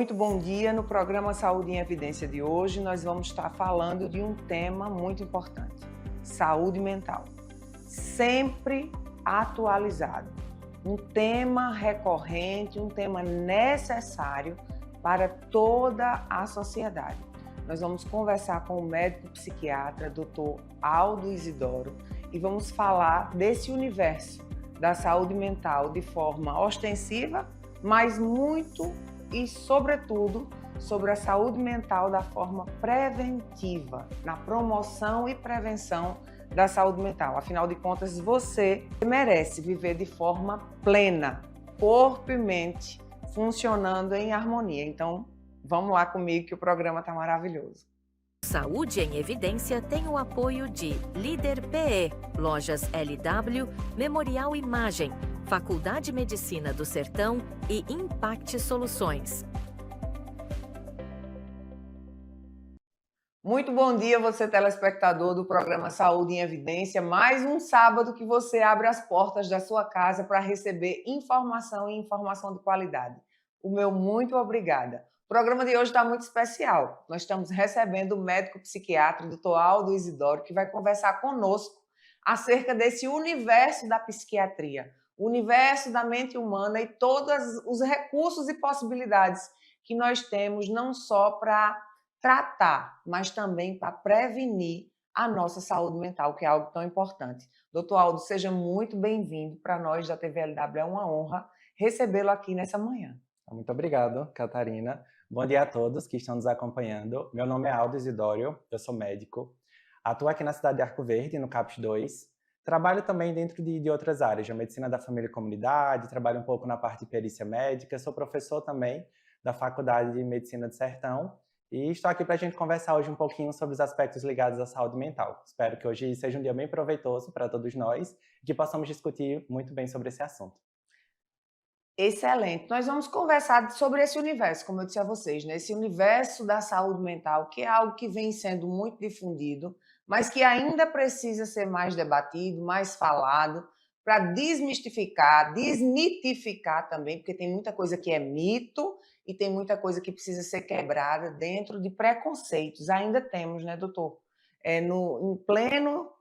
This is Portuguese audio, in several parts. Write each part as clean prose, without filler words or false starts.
Muito bom dia. No programa Saúde em Evidência de hoje, nós vamos estar falando de um tema muito importante: saúde mental. Sempre atualizado. Um tema recorrente, um tema necessário para toda a sociedade. Nós vamos conversar com o médico psiquiatra, Dr. Aldo Isidoro, e vamos falar desse universo da saúde mental de forma ostensiva, mas muito e, sobretudo, sobre a saúde mental da forma preventiva, na promoção e prevenção da saúde mental. Afinal de contas, você merece viver de forma plena, corpo e mente funcionando em harmonia. Então, vamos lá comigo que o programa está maravilhoso. Saúde em Evidência tem o apoio de Líder PE, Lojas LW, Memorial Imagem, Faculdade Medicina do Sertão e Impact Soluções. Muito bom dia, você telespectador do programa Saúde em Evidência. Mais um sábado que você abre as portas da sua casa para receber informação e informação de qualidade. O meu muito obrigada. O programa de hoje está muito especial. Nós estamos recebendo o médico psiquiatra, Dr. Aldo Isidoro, que vai conversar conosco acerca desse universo da psiquiatria, o universo da mente humana e todos os recursos e possibilidades que nós temos, não só para tratar, mas também para prevenir a nossa saúde mental, que é algo tão importante. Doutor Aldo, seja muito bem-vindo. Para nós da TVLW é uma honra recebê-lo aqui nessa manhã. Muito obrigado, Catarina. Bom dia a todos que estão nos acompanhando. Meu nome é Aldo Isidório, eu sou médico. Atuo aqui na cidade de Arco Verde, no CAPS 2. Trabalho também dentro de outras áreas, de medicina da família e comunidade, trabalho um pouco na parte de perícia médica, sou professor também da Faculdade de Medicina do Sertão. E estou aqui para a gente conversar hoje um pouquinho sobre os aspectos ligados à saúde mental. Espero que hoje seja um dia bem proveitoso para todos nós e que possamos discutir muito bem sobre esse assunto. Excelente. Nós vamos conversar sobre esse universo, como eu disse a vocês, né? Esse universo da saúde mental, que é algo que vem sendo muito difundido, mas que ainda precisa ser mais debatido, mais falado, para desmistificar, desmitificar também, porque tem muita coisa que é mito e tem muita coisa que precisa ser quebrada dentro de preconceitos. Ainda temos, né, doutor? Em pleno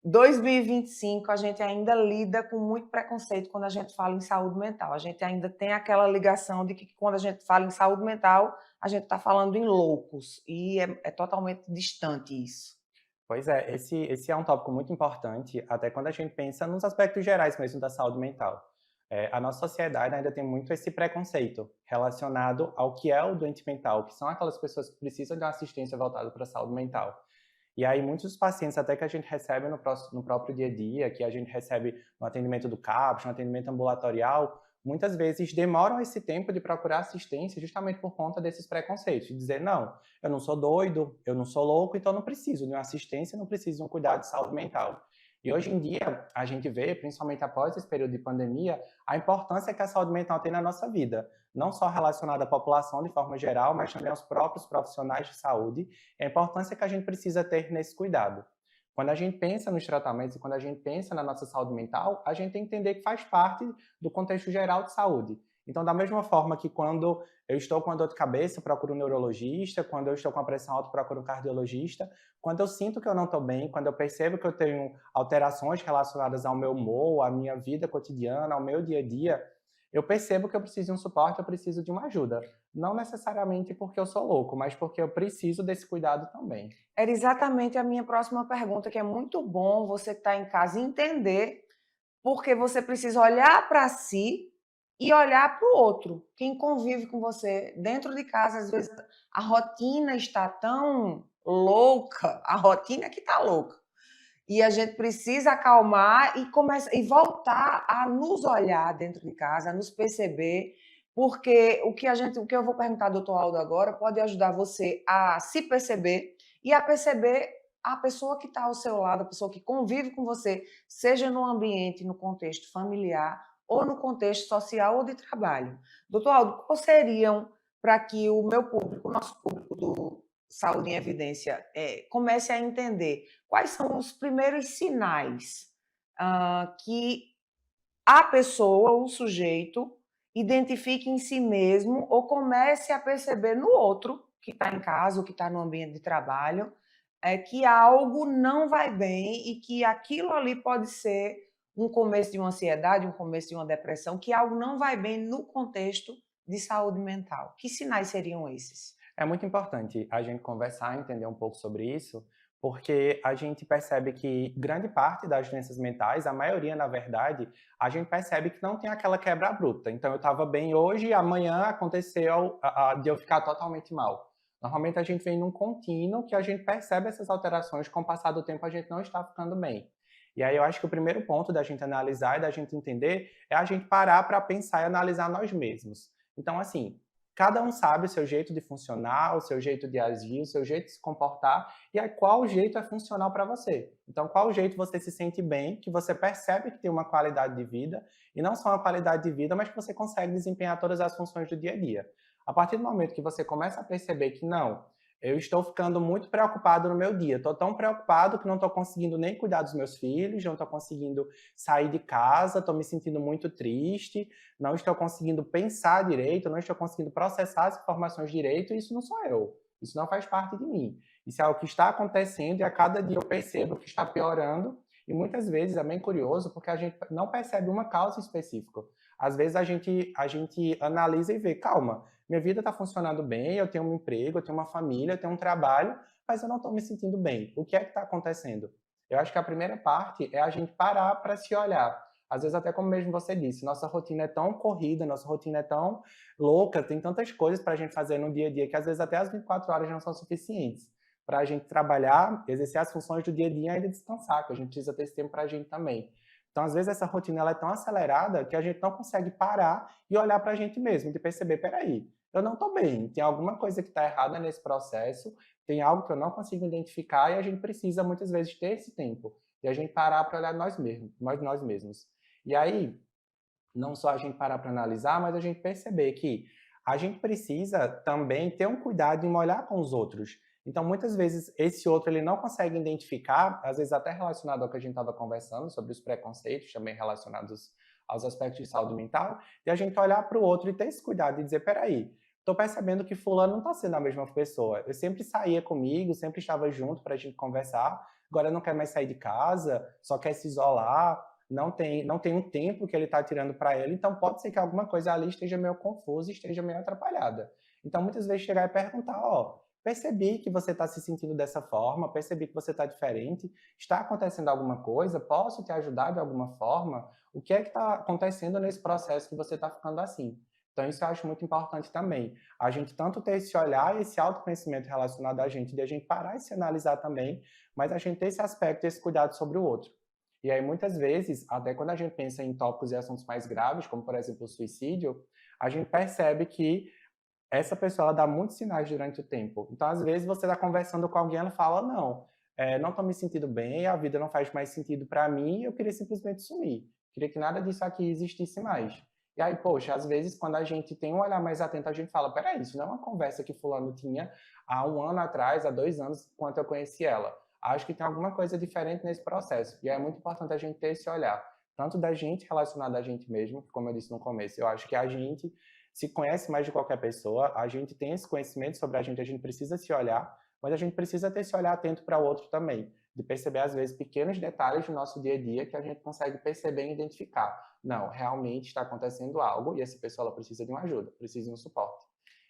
2025, a gente ainda lida com muito preconceito quando a gente fala em saúde mental. A gente ainda tem aquela ligação de que quando a gente fala em saúde mental, a gente está falando em loucos. E é totalmente distante isso. Pois é, esse é um tópico muito importante, até quando a gente pensa nos aspectos gerais mesmo da saúde mental. A nossa sociedade ainda tem muito esse preconceito relacionado ao que é o doente mental, que são aquelas pessoas que precisam de uma assistência voltada para a saúde mental. E aí muitos pacientes até que a gente recebe no próprio dia a dia, que a gente recebe no atendimento do CAPS, no atendimento ambulatorial, muitas vezes demoram esse tempo de procurar assistência justamente por conta desses preconceitos, de dizer, não, eu não sou doido, eu não sou louco, então não preciso de uma assistência, não preciso de um cuidado de saúde mental. E hoje em dia, a gente vê, principalmente após esse período de pandemia, a importância que a saúde mental tem na nossa vida, não só relacionada à população de forma geral, mas também aos próprios profissionais de saúde, e a importância que a gente precisa ter nesse cuidado. Quando a gente pensa nos tratamentos e quando a gente pensa na nossa saúde mental, a gente tem que entender que faz parte do contexto geral de saúde. Então, da mesma forma que quando eu estou com a dor de cabeça, procuro um neurologista, quando eu estou com a pressão alta, procuro um cardiologista, quando eu sinto que eu não estou bem, quando eu percebo que eu tenho alterações relacionadas ao meu humor, à minha vida cotidiana, ao meu dia a dia, eu percebo que eu preciso de um suporte, eu preciso de uma ajuda. Não necessariamente porque eu sou louco, mas porque eu preciso desse cuidado também. Era exatamente a minha próxima pergunta, que é muito bom você que está em casa entender, porque você precisa olhar para si e olhar para o outro, quem convive com você dentro de casa. Às vezes a rotina está tão louca, a rotina é que está louca. E a gente precisa acalmar e começar e voltar a nos olhar dentro de casa, a nos perceber, porque o que eu vou perguntar ao doutor Aldo agora pode ajudar você a se perceber e a perceber a pessoa que está ao seu lado, a pessoa que convive com você, seja no ambiente, no contexto familiar ou no contexto social ou de trabalho. Doutor Aldo, quais seriam, para que o meu público, o nosso público do Saúde em Evidência, comece a entender quais são os primeiros sinais que a pessoa, o sujeito, identifique em si mesmo ou comece a perceber no outro, que está em casa ou que está no ambiente de trabalho, que algo não vai bem e que aquilo ali pode ser um começo de uma ansiedade, um começo de uma depressão, que algo não vai bem no contexto de saúde mental. Que sinais seriam esses? É muito importante a gente conversar, entender um pouco sobre isso, porque a gente percebe que grande parte das doenças mentais, a maioria, na verdade, a gente percebe que não tem aquela quebra abrupta. Então, eu estava bem hoje e amanhã aconteceu de eu ficar totalmente mal. Normalmente, a gente vem num contínuo que a gente percebe essas alterações, com o passar do tempo, a gente não está ficando bem. E aí, eu acho que o primeiro ponto da gente analisar e da gente entender é a gente parar para pensar e analisar nós mesmos. Então, assim, cada um sabe o seu jeito de funcionar, o seu jeito de agir, o seu jeito de se comportar, e aí qual jeito é funcional para você. Então, qual jeito você se sente bem, que você percebe que tem uma qualidade de vida, e não só uma qualidade de vida, mas que você consegue desempenhar todas as funções do dia a dia. A partir do momento que você começa a perceber que não, eu estou ficando muito preocupado no meu dia, estou tão preocupado que não estou conseguindo nem cuidar dos meus filhos, não estou conseguindo sair de casa, estou me sentindo muito triste, não estou conseguindo pensar direito, não estou conseguindo processar as informações direito, isso não sou eu. Isso não faz parte de mim. Isso é algo que está acontecendo e a cada dia eu percebo que está piorando e muitas vezes é bem curioso porque a gente não percebe uma causa específica. Às vezes a gente analisa e vê, calma, minha vida está funcionando bem, eu tenho um emprego, eu tenho uma família, eu tenho um trabalho, mas eu não estou me sentindo bem. O que é que está acontecendo? Eu acho que a primeira parte é a gente parar para se olhar. Às vezes, até como mesmo você disse, nossa rotina é tão corrida, nossa rotina é tão louca, tem tantas coisas para a gente fazer no dia a dia que às vezes até as 24 horas não são suficientes para a gente trabalhar, exercer as funções do dia a dia e ainda descansar, que a gente precisa ter esse tempo para a gente também. Então, às vezes, essa rotina ela é tão acelerada que a gente não consegue parar e olhar para a gente mesmo, de perceber, peraí, eu não estou bem, tem alguma coisa que está errada nesse processo, tem algo que eu não consigo identificar e a gente precisa, muitas vezes, ter esse tempo. E a gente parar para olhar nós mesmos. E aí, não só a gente parar para analisar, mas a gente perceber que a gente precisa também ter um cuidado em olhar com os outros. Então, muitas vezes, esse outro ele não consegue identificar, às vezes até relacionado ao que a gente estava conversando, sobre os preconceitos, também relacionados aos aspectos de saúde mental, e a gente olhar para o outro e ter esse cuidado e dizer, peraí, estou percebendo que fulano não está sendo a mesma pessoa. Eu sempre saía comigo, sempre estava junto para a gente conversar, agora não quer mais sair de casa, só quer se isolar, não tem um tempo que ele está tirando para ele, então pode ser que alguma coisa ali esteja meio confusa e esteja meio atrapalhada. Então, muitas vezes, chegar e perguntar, percebi que você está se sentindo dessa forma, percebi que você está diferente, está acontecendo alguma coisa, posso te ajudar de alguma forma? O que é que está acontecendo nesse processo que você está ficando assim? Então, isso eu acho muito importante também. A gente tanto ter esse olhar, esse autoconhecimento relacionado a gente, de a gente parar e se analisar também, mas a gente ter esse aspecto, esse cuidado sobre o outro. E aí, muitas vezes, até quando a gente pensa em tópicos e assuntos mais graves, como, por exemplo, o suicídio, a gente percebe que essa pessoa ela dá muitos sinais durante o tempo. Então, às vezes, você está conversando com alguém e ela fala, não estou me sentindo bem, a vida não faz mais sentido para mim, eu queria simplesmente sumir. Queria que nada disso aqui existisse mais. E aí, poxa, às vezes, quando a gente tem um olhar mais atento, a gente fala, peraí, isso não é uma conversa que fulano tinha há 1 ano atrás, há 2 anos, quando eu conheci ela. Acho que tem alguma coisa diferente nesse processo. E é muito importante a gente ter esse olhar, tanto da gente relacionado a gente mesmo, que, como eu disse no começo, eu acho que a gente se conhece mais de qualquer pessoa, a gente tem esse conhecimento sobre a gente precisa se olhar, mas a gente precisa ter esse olhar atento para o outro também, de perceber, às vezes, pequenos detalhes do nosso dia a dia que a gente consegue perceber e identificar. Não, realmente está acontecendo algo e essa pessoa ela precisa de uma ajuda, precisa de um suporte.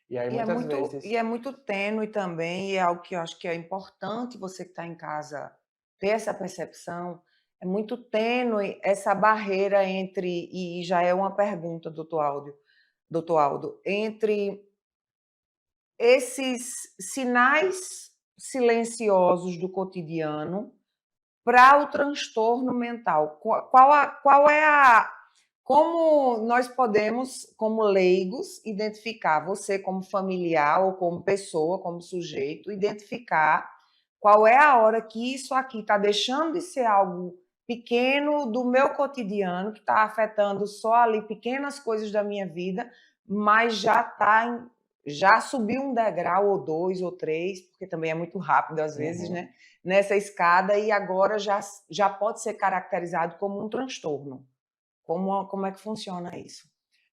E aí, muitas vezes... E é muito tênue também, e é algo que eu acho que é importante você que está em casa ter essa percepção, é muito tênue essa barreira entre, e já é uma pergunta, doutor Aldo, entre esses sinais silenciosos do cotidiano para o transtorno mental. Qual é a... Como nós podemos, como leigos, identificar, você como familiar ou como pessoa, como sujeito, identificar qual é a hora que isso aqui está deixando de ser algo pequeno do meu cotidiano, que está afetando só ali pequenas coisas da minha vida, mas já subiu um degrau, ou 2, ou 3, porque também é muito rápido às vezes, né? Nessa escada, e agora já pode ser caracterizado como um transtorno. Como é que funciona isso?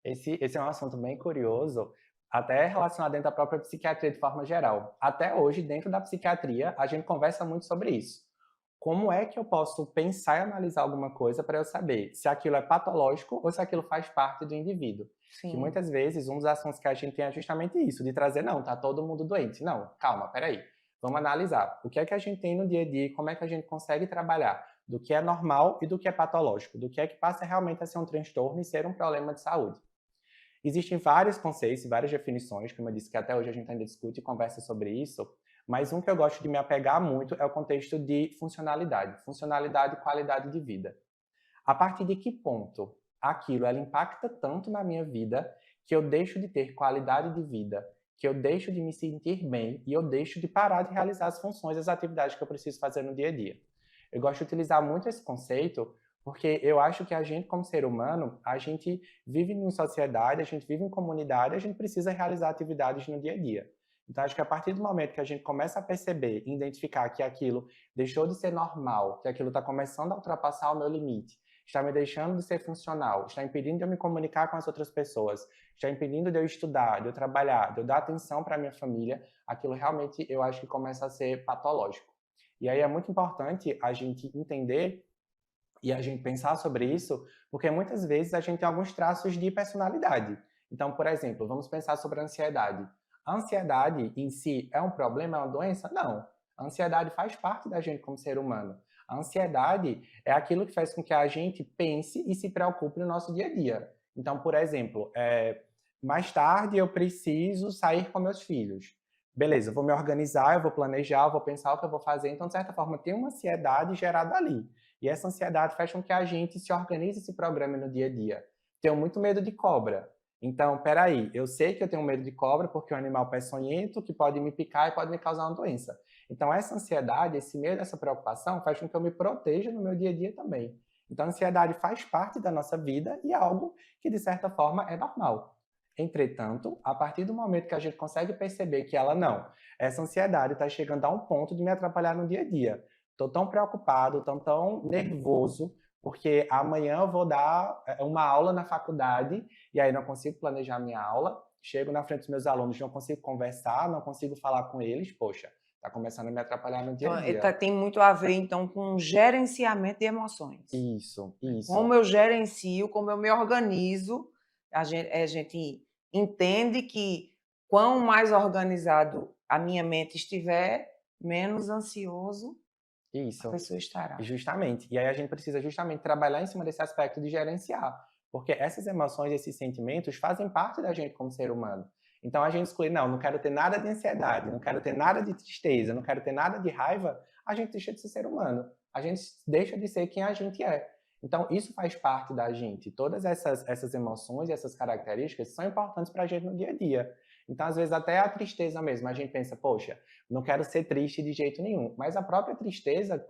Esse é um assunto bem curioso, até relacionado dentro da própria psiquiatria de forma geral. Até hoje, dentro da psiquiatria, a gente conversa muito sobre isso. Como é que eu posso pensar e analisar alguma coisa para eu saber se aquilo é patológico ou se aquilo faz parte do indivíduo? Que Sim. muitas vezes um dos assuntos que a gente tem é justamente isso, de trazer, não, tá todo mundo doente. Não, calma, peraí. Vamos analisar o que é que a gente tem no dia a dia e como é que a gente consegue trabalhar do que é normal e do que é patológico, do que é que passa realmente a ser um transtorno e ser um problema de saúde. Existem vários conceitos e várias definições, como eu disse, que até hoje a gente ainda discute e conversa sobre isso, mas um que eu gosto de me apegar muito é o contexto de funcionalidade e qualidade de vida. A partir de que ponto aquilo ela impacta tanto na minha vida que eu deixo de ter qualidade de vida, que eu deixo de me sentir bem e eu deixo de parar de realizar as funções, as atividades que eu preciso fazer no dia a dia. Eu gosto de utilizar muito esse conceito porque eu acho que a gente, como ser humano, a gente vive em sociedade, a gente vive em comunidade, a gente precisa realizar atividades no dia a dia. Então, acho que a partir do momento que a gente começa a perceber e identificar que aquilo deixou de ser normal, que aquilo está começando a ultrapassar o meu limite, está me deixando de ser funcional, está impedindo de eu me comunicar com as outras pessoas, está impedindo de eu estudar, de eu trabalhar, de eu dar atenção para a minha família, aquilo realmente eu acho que começa a ser patológico. E aí é muito importante a gente entender e a gente pensar sobre isso, porque muitas vezes a gente tem alguns traços de personalidade. Então, por exemplo, vamos pensar sobre a ansiedade. A ansiedade em si é um problema, é uma doença? Não. A ansiedade faz parte da gente como ser humano. A ansiedade é aquilo que faz com que a gente pense e se preocupe no nosso dia a dia. Então, por exemplo, mais tarde eu preciso sair com meus filhos. Beleza, eu vou me organizar, eu vou planejar, eu vou pensar o que eu vou fazer. Então, de certa forma, tem uma ansiedade gerada ali. E essa ansiedade faz com que a gente se organize e se programe no dia a dia. Tenho muito medo de cobra. Então, peraí, eu sei que eu tenho medo de cobra porque é um animal peçonhento que pode me picar e pode me causar uma doença. Então, essa ansiedade, esse medo, essa preocupação faz com que eu me proteja no meu dia a dia também. Então, a ansiedade faz parte da nossa vida e é algo que, de certa forma, é normal. Entretanto, a partir do momento que a gente consegue perceber que ela não, essa ansiedade está chegando a um ponto de me atrapalhar no dia a dia. Estou tão preocupado, tão nervoso, porque amanhã eu vou dar uma aula na faculdade e aí não consigo planejar minha aula. Chego na frente dos meus alunos, não consigo conversar, não consigo falar com eles. Poxa, está começando a me atrapalhar no dia a Então, dia. tem muito a ver, então, com gerenciamento de emoções. Isso, Como isso. eu gerencio, como eu me organizo, a gente entende que quanto mais organizado a minha mente estiver, menos ansioso a Isso. pessoa estará. Justamente. E aí a gente precisa justamente trabalhar em cima desse aspecto de gerenciar, porque essas emoções, esses sentimentos fazem parte da gente como ser humano. Então a gente escolhe, não quero ter nada de ansiedade, não quero ter nada de tristeza, não quero ter nada de raiva, a gente deixa de ser ser humano. A gente deixa de ser quem a gente é. Então isso faz parte da gente. Todas essas emoções e essas características são importantes para a gente no dia a dia. Então às vezes até a tristeza mesmo, a gente pensa, poxa, não quero ser triste de jeito nenhum. Mas a própria tristeza,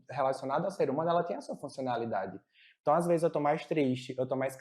relacionada ao ser humano, ela tem a sua funcionalidade. Então, às vezes, eu estou mais triste, eu estou mais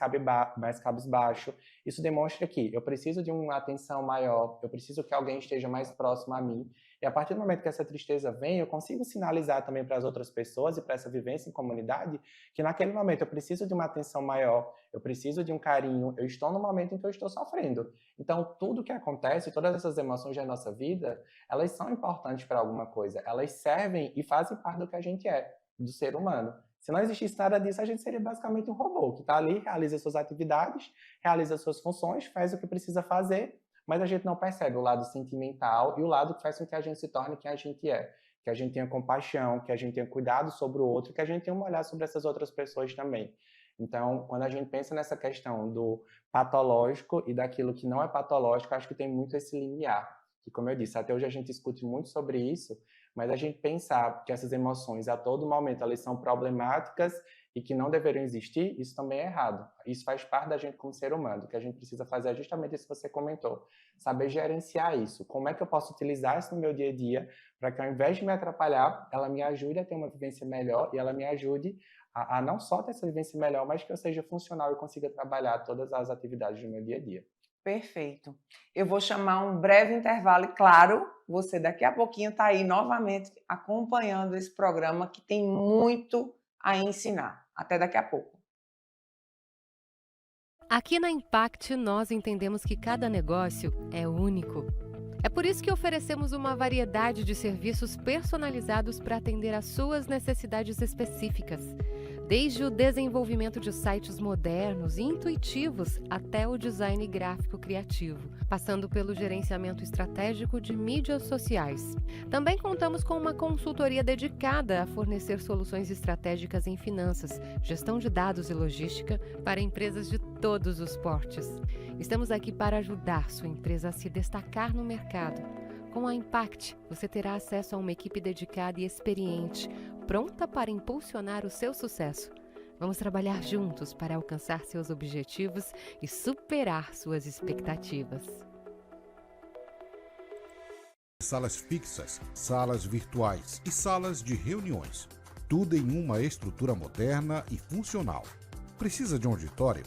cabisbaixo. Isso demonstra que eu preciso de uma atenção maior, eu preciso que alguém esteja mais próximo a mim. E a partir do momento que essa tristeza vem, eu consigo sinalizar também para as outras pessoas e para essa vivência em comunidade que naquele momento eu preciso de uma atenção maior, eu preciso de um carinho, eu estou no momento em que eu estou sofrendo. Então, tudo que acontece, todas essas emoções da nossa vida, elas são importantes para alguma coisa. Elas servem e fazem parte do que a gente é, do ser humano. Se não existisse nada disso, a gente seria basicamente um robô que está ali, realiza suas atividades, realiza suas funções, faz o que precisa fazer, mas a gente não percebe o lado sentimental e o lado que faz com que a gente se torne quem a gente é. Que a gente tenha compaixão, que a gente tenha cuidado sobre o outro, que a gente tenha um olhar sobre essas outras pessoas também. Então, quando a gente pensa nessa questão do patológico e daquilo que não é patológico, acho que tem muito esse limiar. E como eu disse, até hoje a gente discute muito sobre isso, mas a gente pensar que essas emoções a todo momento elas são problemáticas e que não deveriam existir, isso também é errado. Isso faz parte da gente como ser humano. O que a gente precisa fazer é justamente isso que você comentou. Saber gerenciar isso. Como é que eu posso utilizar isso no meu dia a dia para que ao invés de me atrapalhar, ela me ajude a ter uma vivência melhor e ela me ajude a não só ter essa vivência melhor, mas que eu seja funcional e consiga trabalhar todas as atividades do meu dia a dia. Perfeito. Eu vou chamar um breve intervalo e, claro, você daqui a pouquinho está aí novamente acompanhando esse programa que tem muito a ensinar. Até daqui a pouco. Aqui na Impact, nós entendemos que cada negócio é único. É por isso que oferecemos uma variedade de serviços personalizados para atender às suas necessidades específicas. Desde o desenvolvimento de sites modernos e intuitivos até o design gráfico criativo, passando pelo gerenciamento estratégico de mídias sociais. Também contamos com uma consultoria dedicada a fornecer soluções estratégicas em finanças, gestão de dados e logística para empresas de todos os portes. Estamos aqui para ajudar sua empresa a se destacar no mercado. Com a Impact, você terá acesso a uma equipe dedicada e experiente, pronta para impulsionar o seu sucesso. Vamos trabalhar juntos para alcançar seus objetivos e superar suas expectativas. Salas fixas, salas virtuais e salas de reuniões. Tudo em uma estrutura moderna e funcional. Precisa de um auditório?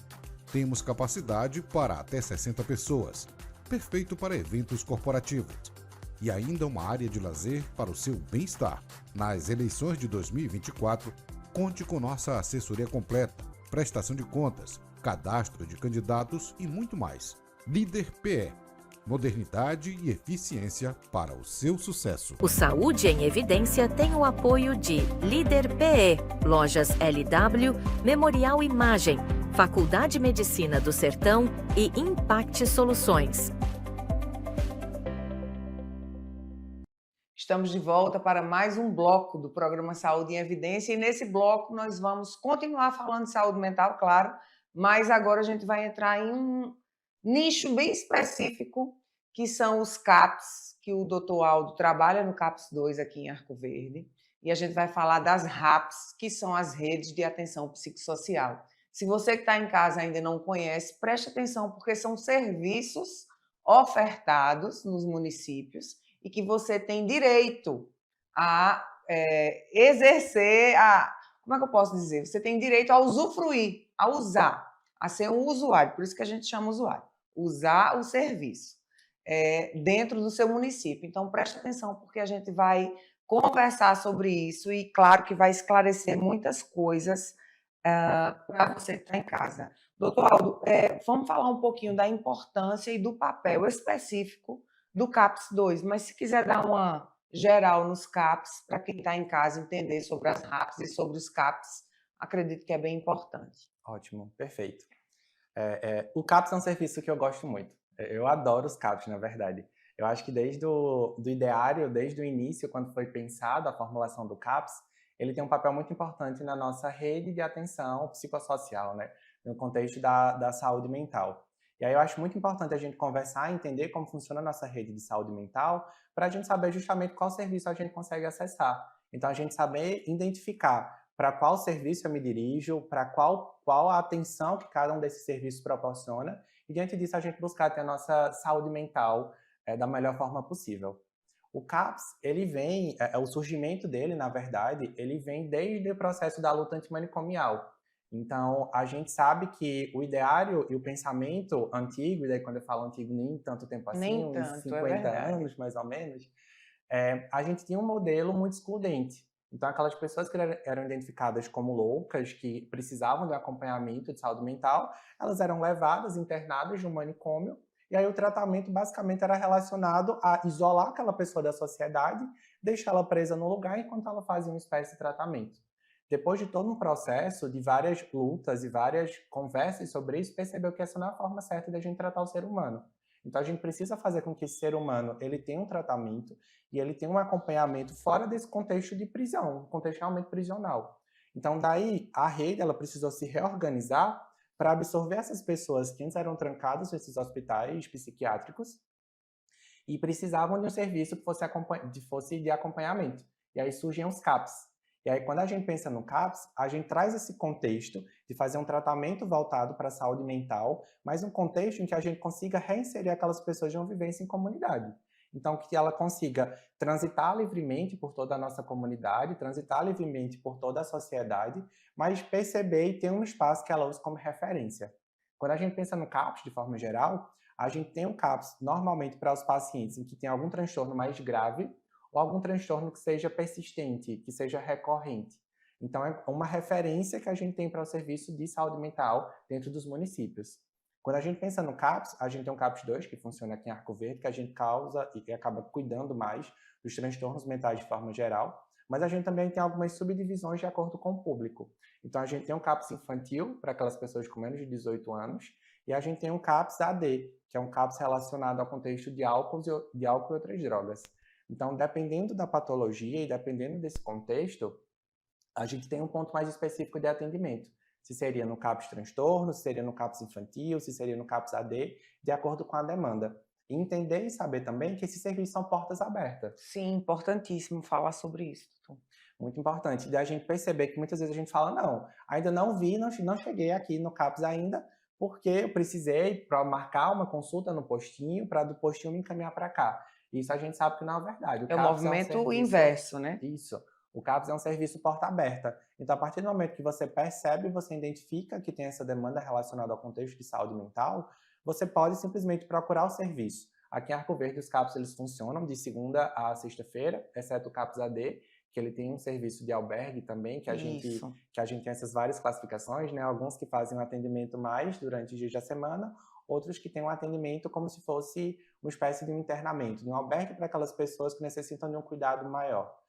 Temos capacidade para até 60 pessoas. Perfeito para eventos corporativos. E ainda uma área de lazer para o seu bem-estar. Nas eleições de 2024, conte com nossa assessoria completa, prestação de contas, cadastro de candidatos e muito mais. Líder PE. Modernidade e eficiência para o seu sucesso. O Saúde em Evidência tem o apoio de Líder PE, Lojas LW, Memorial Imagem, Faculdade de Medicina do Sertão e Impact Soluções. Estamos de volta para mais um bloco do programa Saúde em Evidência e nesse bloco nós vamos continuar falando de saúde mental, claro, mas agora a gente vai entrar em um nicho bem específico, que são os CAPs, que o Dr. Aldo trabalha no CAPS 2 aqui em Arco Verde, e a gente vai falar das RAPs, que são as redes de atenção psicossocial. Se você que está em casa ainda não conhece, preste atenção, porque são serviços ofertados nos municípios e que você tem direito a exercer, como é que eu posso dizer? Você tem direito a usufruir, a usar, a ser um usuário, por isso que a gente chama usuário, usar o serviço dentro do seu município. Então, preste atenção, porque a gente vai conversar sobre isso e, claro, que vai esclarecer muitas coisas para você que está em casa. Doutor Aldo, vamos falar um pouquinho da importância e do papel específico do CAPS 2, mas se quiser dar uma geral nos CAPS, para quem está em casa entender sobre as RAPs e sobre os CAPS, acredito que é bem importante. Ótimo, perfeito. O CAPS é um serviço que eu gosto muito. Eu adoro os CAPS, na verdade. Eu acho que desde do ideário, desde o início, quando foi pensado a formulação do CAPS, ele tem um papel muito importante na nossa rede de atenção psicossocial, né? No contexto da saúde mental. E aí eu acho muito importante a gente conversar e entender como funciona a nossa rede de saúde mental para a gente saber justamente qual serviço a gente consegue acessar. Então, a gente saber identificar para qual serviço eu me dirijo, para qual a atenção que cada um desses serviços proporciona, e diante disso a gente buscar ter a nossa saúde mental da melhor forma possível. O CAPS, ele vem, o surgimento dele, na verdade, ele vem desde o processo da luta antimanicomial. Então, a gente sabe que o ideário e o pensamento antigo, e daí quando eu falo antigo, nem tanto tempo assim, Nem uns tanto, 50 anos, mais ou menos, a gente tinha um modelo muito excludente. Então, aquelas pessoas que eram identificadas como loucas, que precisavam de acompanhamento de saúde mental, elas eram levadas, internadas de um manicômio, e aí o tratamento basicamente era relacionado a isolar aquela pessoa da sociedade, deixar ela presa no lugar enquanto ela fazia uma espécie de tratamento. Depois de todo um processo, de várias lutas e várias conversas sobre isso, percebeu que essa não é a forma certa de a gente tratar o ser humano. Então, a gente precisa fazer com que esse ser humano ele tenha um tratamento e ele tenha um acompanhamento fora desse contexto de prisão, um contexto realmente prisional. Então, daí, a rede ela precisou se reorganizar para absorver essas pessoas que antes eram trancadas nesses hospitais psiquiátricos e precisavam de um serviço que fosse de acompanhamento. E aí surgem os CAPs. E aí, quando a gente pensa no CAPS, a gente traz esse contexto de fazer um tratamento voltado para a saúde mental, mas um contexto em que a gente consiga reinserir aquelas pessoas de uma vivência em comunidade. Então, que ela consiga transitar livremente por toda a nossa comunidade, transitar livremente por toda a sociedade, mas perceber e ter um espaço que ela use como referência. Quando a gente pensa no CAPS, de forma geral, a gente tem um CAPS normalmente para os pacientes em que tem algum transtorno mais grave, ou algum transtorno que seja persistente, que seja recorrente. Então, é uma referência que a gente tem para o serviço de saúde mental dentro dos municípios. Quando a gente pensa no CAPS, a gente tem um CAPS 2, que funciona aqui em Arco Verde, que a gente causa e acaba cuidando mais dos transtornos mentais de forma geral, mas a gente também tem algumas subdivisões de acordo com o público. Então, a gente tem um CAPS infantil, para aquelas pessoas com menos de 18 anos, e a gente tem um CAPS AD, que é um CAPS relacionado ao contexto de álcool e outras drogas. Então, dependendo da patologia e dependendo desse contexto, a gente tem um ponto mais específico de atendimento. Se seria no CAPS transtorno, se seria no CAPS infantil, se seria no CAPS AD, de acordo com a demanda. E entender e saber também que esses serviços são portas abertas. Sim, importantíssimo falar sobre isso. Muito importante. E a gente perceber que muitas vezes a gente fala, não, ainda não vi, não cheguei aqui no CAPS ainda, porque eu precisei para marcar uma consulta no postinho, para do postinho me encaminhar para cá. Isso a gente sabe que não é verdade. O movimento inverso, né? Isso. O CAPS é um serviço porta aberta. Então, a partir do momento que você percebe, você identifica que tem essa demanda relacionada ao contexto de saúde mental, você pode simplesmente procurar o serviço. Aqui em Arco Verde, os CAPS eles funcionam de segunda a sexta-feira, exceto o CAPS AD, que ele tem um serviço de albergue também, que a gente tem essas várias classificações, né? Alguns que fazem um atendimento mais durante os dias da semana, outros que têm um atendimento como se fosse uma espécie de um internamento, de um albergue para aquelas pessoas que necessitam de um cuidado maior.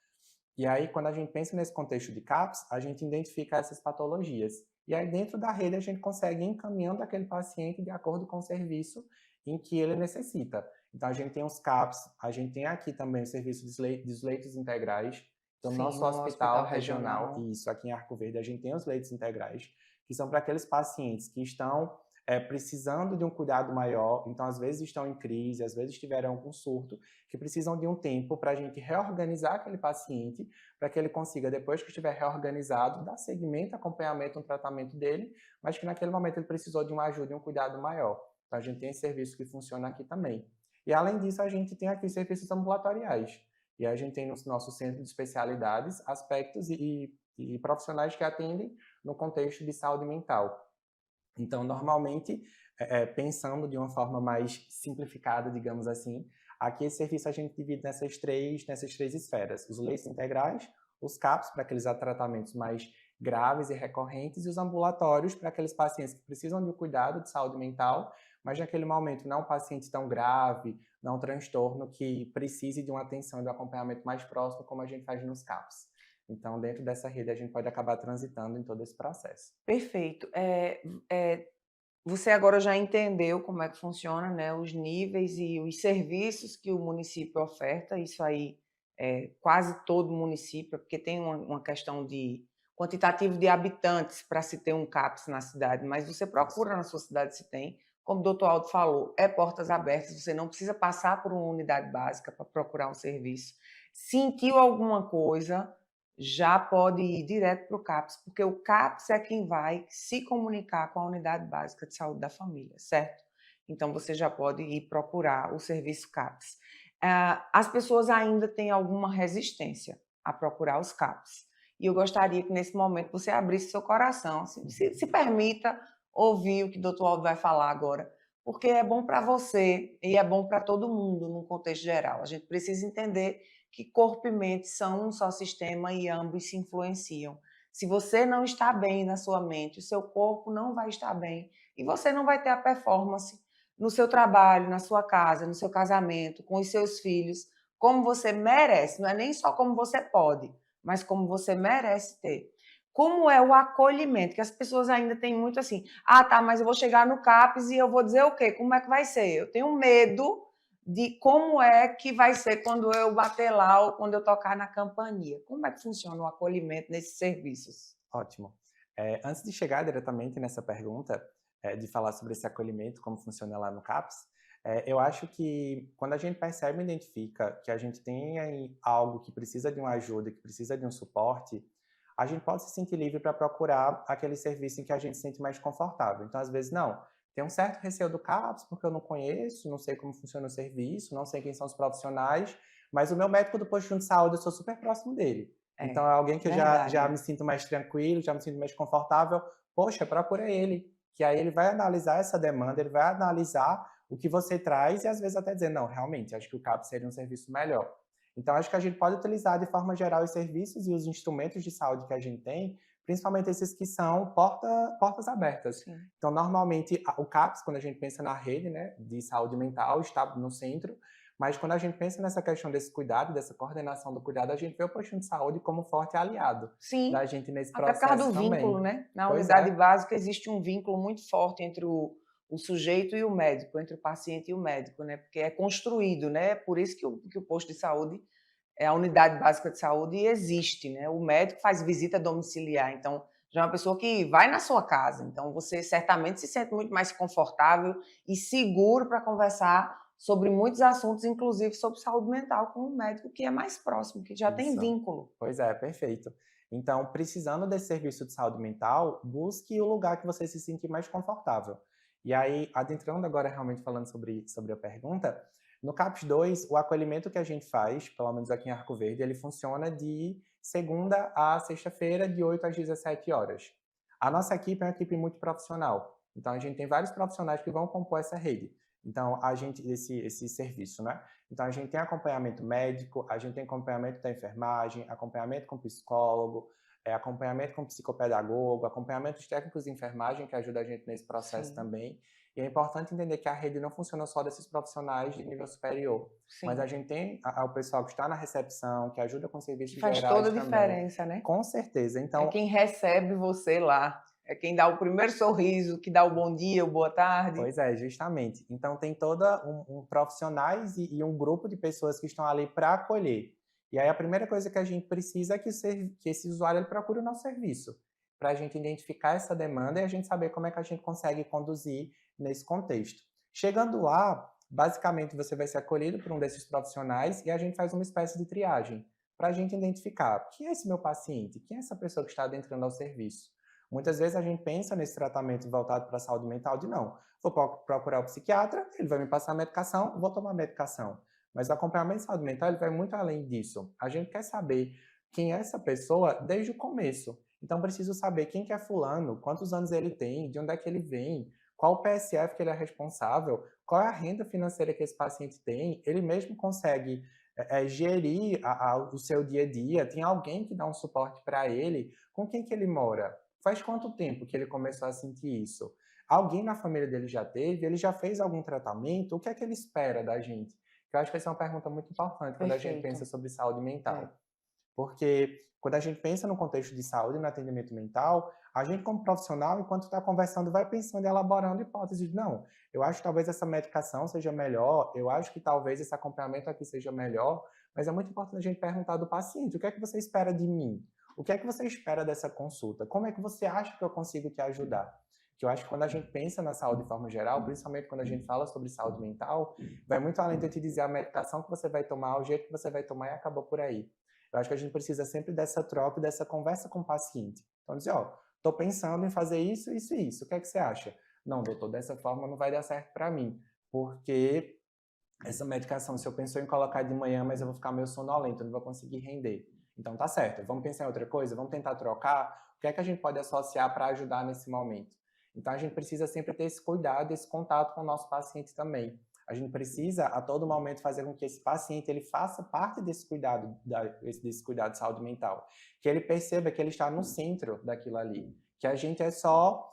E aí, quando a gente pensa nesse contexto de CAPS, a gente identifica essas patologias. E aí, dentro da rede, a gente consegue ir encaminhando aquele paciente de acordo com o serviço em que ele necessita. Então, a gente tem os CAPS, a gente tem aqui também o serviço dos leitos integrais. Então, Sim, nosso no hospital regional, isso, aqui em Arco Verde, a gente tem os leitos integrais, que são para aqueles pacientes que estão precisando de um cuidado maior, então às vezes estão em crise, às vezes tiveram algum surto, que precisam de um tempo para a gente reorganizar aquele paciente, para que ele consiga, depois que estiver reorganizado, dar seguimento, acompanhamento no tratamento dele, mas que naquele momento ele precisou de uma ajuda e um cuidado maior. Então a gente tem esse serviço que funciona aqui também. E além disso, a gente tem aqui serviços ambulatoriais. E a gente tem no nosso centro de especialidades aspectos e profissionais que atendem no contexto de saúde mental. Então, normalmente, pensando de uma forma mais simplificada, digamos assim, aqui esse serviço a gente divide nessas três esferas. Os leitos integrais, os CAPS, para aqueles tratamentos mais graves e recorrentes, e os ambulatórios, para aqueles pacientes que precisam de um cuidado de saúde mental, mas naquele momento não é um paciente tão grave, não é um transtorno que precise de uma atenção e de um acompanhamento mais próximo, como a gente faz nos CAPS. Então, dentro dessa rede, a gente pode acabar transitando em todo esse processo. Perfeito. Você agora já entendeu como é que funciona, né, os níveis e os serviços que o município oferta. Isso aí é quase todo município, porque tem uma questão de quantitativo de habitantes para se ter um CAPS na cidade, mas você procura na sua cidade se tem. Como o doutor Aldo falou, é portas abertas, você não precisa passar por uma unidade básica para procurar um serviço. Sentiu alguma coisa, já pode ir direto para o CAPS, porque o CAPS é quem vai se comunicar com a unidade básica de saúde da família, certo? Então, você já pode ir procurar o serviço CAPS. As pessoas ainda têm alguma resistência a procurar os CAPS. E eu gostaria que, nesse momento, você abrisse seu coração, se permita ouvir o que o doutor Aldo vai falar agora, porque é bom para você e é bom para todo mundo, num contexto geral. A gente precisa entender que corpo e mente são um só sistema e ambos se influenciam. Se você não está bem na sua mente, o seu corpo não vai estar bem e você não vai ter a performance no seu trabalho, na sua casa, no seu casamento, com os seus filhos, como você merece. Não é nem só como você pode, mas como você merece ter. Como é o acolhimento, que as pessoas ainda têm muito assim, tá, mas eu vou chegar no CAPS e eu vou dizer o quê? Como é que vai ser? Eu tenho medo de como é que vai ser quando eu bater lá ou quando eu tocar na campainha. Como é que funciona o acolhimento nesses serviços? Ótimo. Antes de chegar diretamente nessa pergunta, de falar sobre esse acolhimento, como funciona lá no CAPS, eu acho que quando a gente percebe e identifica que a gente tem aí algo que precisa de uma ajuda, que precisa de um suporte, a gente pode se sentir livre para procurar aquele serviço em que a gente se sente mais confortável. Então, às vezes, não. Tem um certo receio do CAPS, porque eu não conheço, não sei como funciona o serviço, não sei quem são os profissionais, mas o meu médico do posto de saúde, eu sou super próximo dele. Então, é alguém que eu já me sinto mais tranquilo, já me sinto mais confortável. Poxa, procura ele, que aí ele vai analisar essa demanda, ele vai analisar o que você traz e, às vezes, até dizer, não, realmente, acho que o CAPS seria um serviço melhor. Então, acho que a gente pode utilizar, de forma geral, os serviços e os instrumentos de saúde que a gente tem principalmente esses que são portas abertas. Sim. Então, normalmente, o CAPS, quando a gente pensa na rede, né, de saúde mental, está no centro, mas quando a gente pensa nessa questão desse cuidado, dessa coordenação do cuidado, a gente vê o postinho de saúde como forte aliado da Sim, gente nesse até por causa processo do vínculo, também. né? Na Pois unidade é, básica existe um vínculo muito forte entre o sujeito e o médico, entre o paciente e o médico, né? Porque é construído, né? Por isso que o posto de saúde a unidade básica de saúde existe, né? O médico faz visita domiciliar, então já é uma pessoa que vai na sua casa, então você certamente se sente muito mais confortável e seguro para conversar sobre muitos assuntos, inclusive sobre saúde mental, com um médico que é mais próximo, que já tem isso. vínculo. Pois é, perfeito. Então, precisando desse serviço de saúde mental, busque o lugar que você se sentir mais confortável. E aí, adentrando agora realmente falando sobre a pergunta, no CAPS 2, o acolhimento que a gente faz, pelo menos aqui em Arco Verde, ele funciona de segunda a sexta-feira, de 8 às 17 horas. A nossa equipe é uma equipe muito profissional. Então, a gente tem vários profissionais que vão compor essa rede. Então, esse serviço, né? Então, a gente tem acompanhamento médico, a gente tem acompanhamento da enfermagem, acompanhamento com psicólogo, acompanhamento com psicopedagogo, acompanhamento dos técnicos de enfermagem, que ajuda a gente nesse processo Sim, também. E é importante entender que a rede não funciona só desses profissionais de nível superior, mas sim. a gente tem o pessoal que está na recepção, que ajuda com Que serviços faz toda gerais a também. diferença, né? Com certeza. É Então, quem recebe você lá, é quem dá o primeiro sorriso, que dá o bom dia, o boa tarde. pois é, justamente. Então tem toda um profissionais e um grupo de pessoas que estão ali para acolher. E aí a primeira coisa que a gente precisa é que esse usuário ele procure o nosso serviço, para a gente identificar essa demanda e a gente saber como é que a gente consegue conduzir nesse contexto. Chegando lá, basicamente você vai ser acolhido por um desses profissionais e a gente faz uma espécie de triagem para a gente identificar quem é esse meu paciente, quem é essa pessoa que está adentrando ao serviço. Muitas vezes a gente pensa nesse tratamento voltado para a saúde mental de não, vou procurar o psiquiatra, ele vai me passar a medicação, vou tomar a medicação. Mas o acompanhamento de saúde mental ele vai muito além disso. A gente quer saber quem é essa pessoa desde o começo. Então, preciso saber quem que é fulano, quantos anos ele tem, de onde é que ele vem, qual o PSF que ele é responsável, qual é a renda financeira que esse paciente tem, ele mesmo consegue gerir o seu dia a dia, tem alguém que dá um suporte para ele, com quem que ele mora, faz quanto tempo que ele começou a sentir isso? Alguém na família dele já teve? Ele já fez algum tratamento? O que é que ele espera da gente? Eu acho que essa é uma pergunta muito importante quando a gente Perfeito. pensa sobre saúde É. mental. Porque quando a gente pensa no contexto de saúde e no atendimento mental, a gente como profissional, enquanto está conversando, vai pensando e elaborando hipóteses. Não, eu acho que talvez essa medicação seja melhor, eu acho que talvez esse acompanhamento aqui seja melhor, mas é muito importante a gente perguntar do paciente, o que é que você espera de mim? O que é que você espera dessa consulta? Como é que você acha que eu consigo te ajudar? Que eu acho que quando a gente pensa na saúde de forma geral, principalmente quando a gente fala sobre saúde mental, vai muito além de eu te dizer a medicação que você vai tomar, o jeito que você vai tomar e acabou por aí. Eu acho que a gente precisa sempre dessa troca, dessa conversa com o paciente. Então, dizer, ó, tô pensando em fazer isso, isso e isso. O que é que você acha? Não, doutor, dessa forma não vai dar certo para mim, porque essa medicação, se eu pensou em colocar de manhã, mas eu vou ficar meio sonolento, eu não vou conseguir render. Então, tá certo, vamos pensar em outra coisa, vamos tentar trocar. O que é que a gente pode associar para ajudar nesse momento? Então, a gente precisa sempre ter esse cuidado, esse contato com o nosso paciente também. A gente precisa, a todo momento, fazer com que esse paciente ele faça parte desse cuidado, desse cuidado de saúde mental. Que ele perceba que ele está no centro daquilo ali. Que a gente é só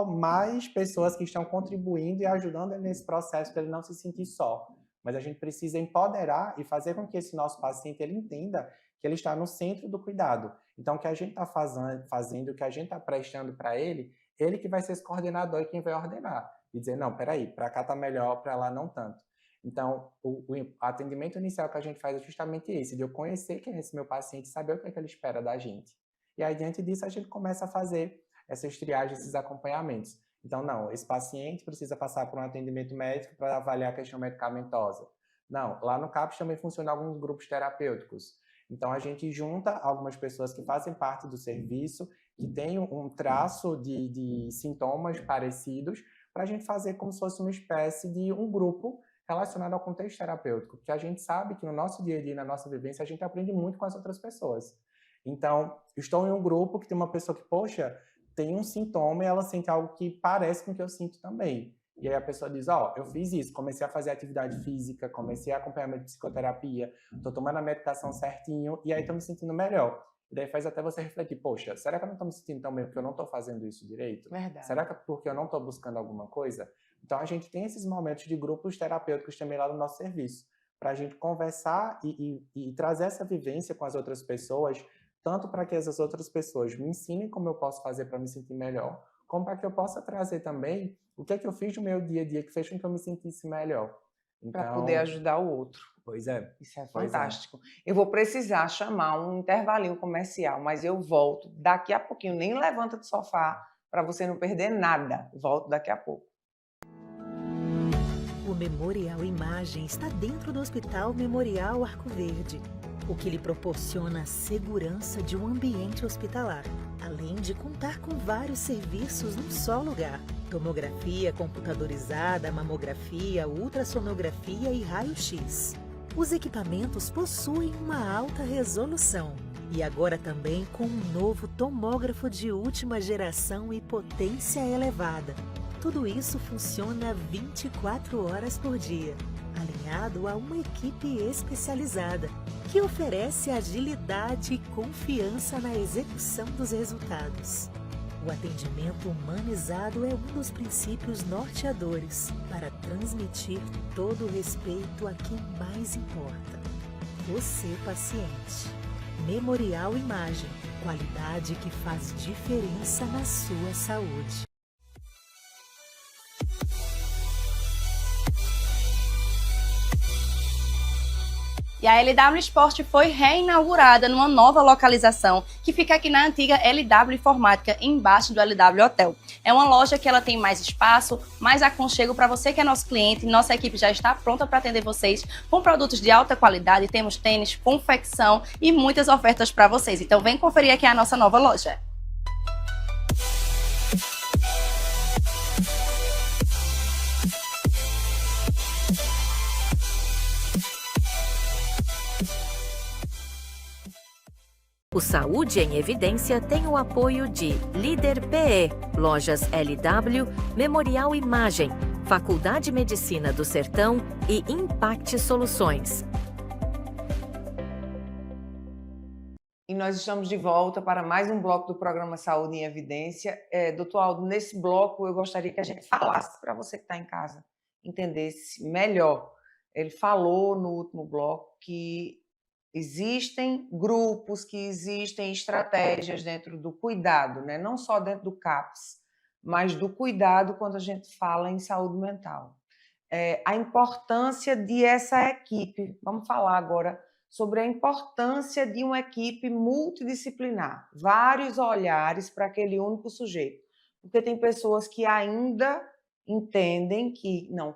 mais pessoas que estão contribuindo e ajudando ele nesse processo para ele não se sentir só. Mas a gente precisa empoderar e fazer com que esse nosso paciente ele entenda que ele está no centro do cuidado. Então, o que a gente está fazendo, o que a gente está prestando para ele que vai ser esse coordenador e quem vai ordenar. E dizer, não, peraí, para cá está melhor, para lá não tanto. Então, o atendimento inicial que a gente faz é justamente esse, de eu conhecer quem é esse meu paciente, saber o que é que ele espera da gente. E aí, diante disso, a gente começa a fazer essas triagens, esses acompanhamentos. Então, não, esse paciente precisa passar por um atendimento médico para avaliar a questão medicamentosa. Não, lá no CAPS também funcionam alguns grupos terapêuticos. Então, a gente junta algumas pessoas que fazem parte do serviço, que têm um traço de sintomas parecidos, para a gente fazer como se fosse uma espécie de um grupo relacionado ao contexto terapêutico, porque a gente sabe que no nosso dia a dia, na nossa vivência, a gente aprende muito com as outras pessoas. Então, estou em um grupo que tem uma pessoa que, poxa, tem um sintoma e ela sente algo que parece com o que eu sinto também. E aí a pessoa diz, ó, eu fiz isso, comecei a fazer atividade física, comecei a acompanhamento de psicoterapia, estou tomando a medicação certinho e aí estou me sentindo melhor. E daí faz até você refletir, poxa, será que eu não estou me sentindo tão bem porque eu não estou fazendo isso direito? Verdade. Será que é porque eu não estou buscando alguma coisa? Então a gente tem esses momentos de grupos terapêuticos também lá no nosso serviço, para a gente conversar e trazer essa vivência com as outras pessoas, tanto para que essas outras pessoas me ensinem como eu posso fazer para me sentir melhor, como para que eu possa trazer também o que é que eu fiz no meu dia a dia que fez com que eu me sentisse melhor. Para poder Então, ajudar o outro. pois é, Isso é pois é. fantástico. Eu vou precisar chamar um intervalinho comercial, mas eu volto daqui a pouquinho. Nem levanta do sofá para você não perder nada. Volto daqui a pouco. O Memorial Imagem está dentro do Hospital Memorial Arco Verde, o que lhe proporciona a segurança de um ambiente hospitalar, além de contar com vários serviços num só lugar: tomografia computadorizada, mamografia, ultrassonografia e raio-x. Os equipamentos possuem uma alta resolução e agora também com um novo tomógrafo de última geração e potência elevada. Tudo isso funciona 24 horas por dia, alinhado a uma equipe especializada, que oferece agilidade e confiança na execução dos resultados. O atendimento humanizado é um dos princípios norteadores para transmitir todo o respeito a quem mais importa: você, paciente. Memorial Imagem, qualidade que faz diferença na sua saúde. E a LW Sport foi reinaugurada numa nova localização, que fica aqui na antiga LW Informática, embaixo do LW Hotel. É uma loja que ela tem mais espaço, mais aconchego para você que é nosso cliente. Nossa equipe já está pronta para atender vocês com produtos de alta qualidade. Temos tênis, confecção e muitas ofertas para vocês. Então vem conferir aqui a nossa nova loja. O Saúde em Evidência tem o apoio de Líder PE, Lojas LW, Memorial Imagem, Faculdade de Medicina do Sertão e Impact Soluções. E nós estamos de volta para mais um bloco do programa Saúde em Evidência. Doutor Aldo, nesse bloco eu gostaria que a gente falasse para você que está em casa, entendesse melhor. Ele falou no último bloco que existem grupos, que existem estratégias dentro do cuidado, né? Não só dentro do CAPS, mas do cuidado quando a gente fala em saúde mental. A importância de essa equipe. Vamos falar agora sobre a importância de uma equipe multidisciplinar, vários olhares para aquele único sujeito. Porque tem pessoas que ainda entendem que, não,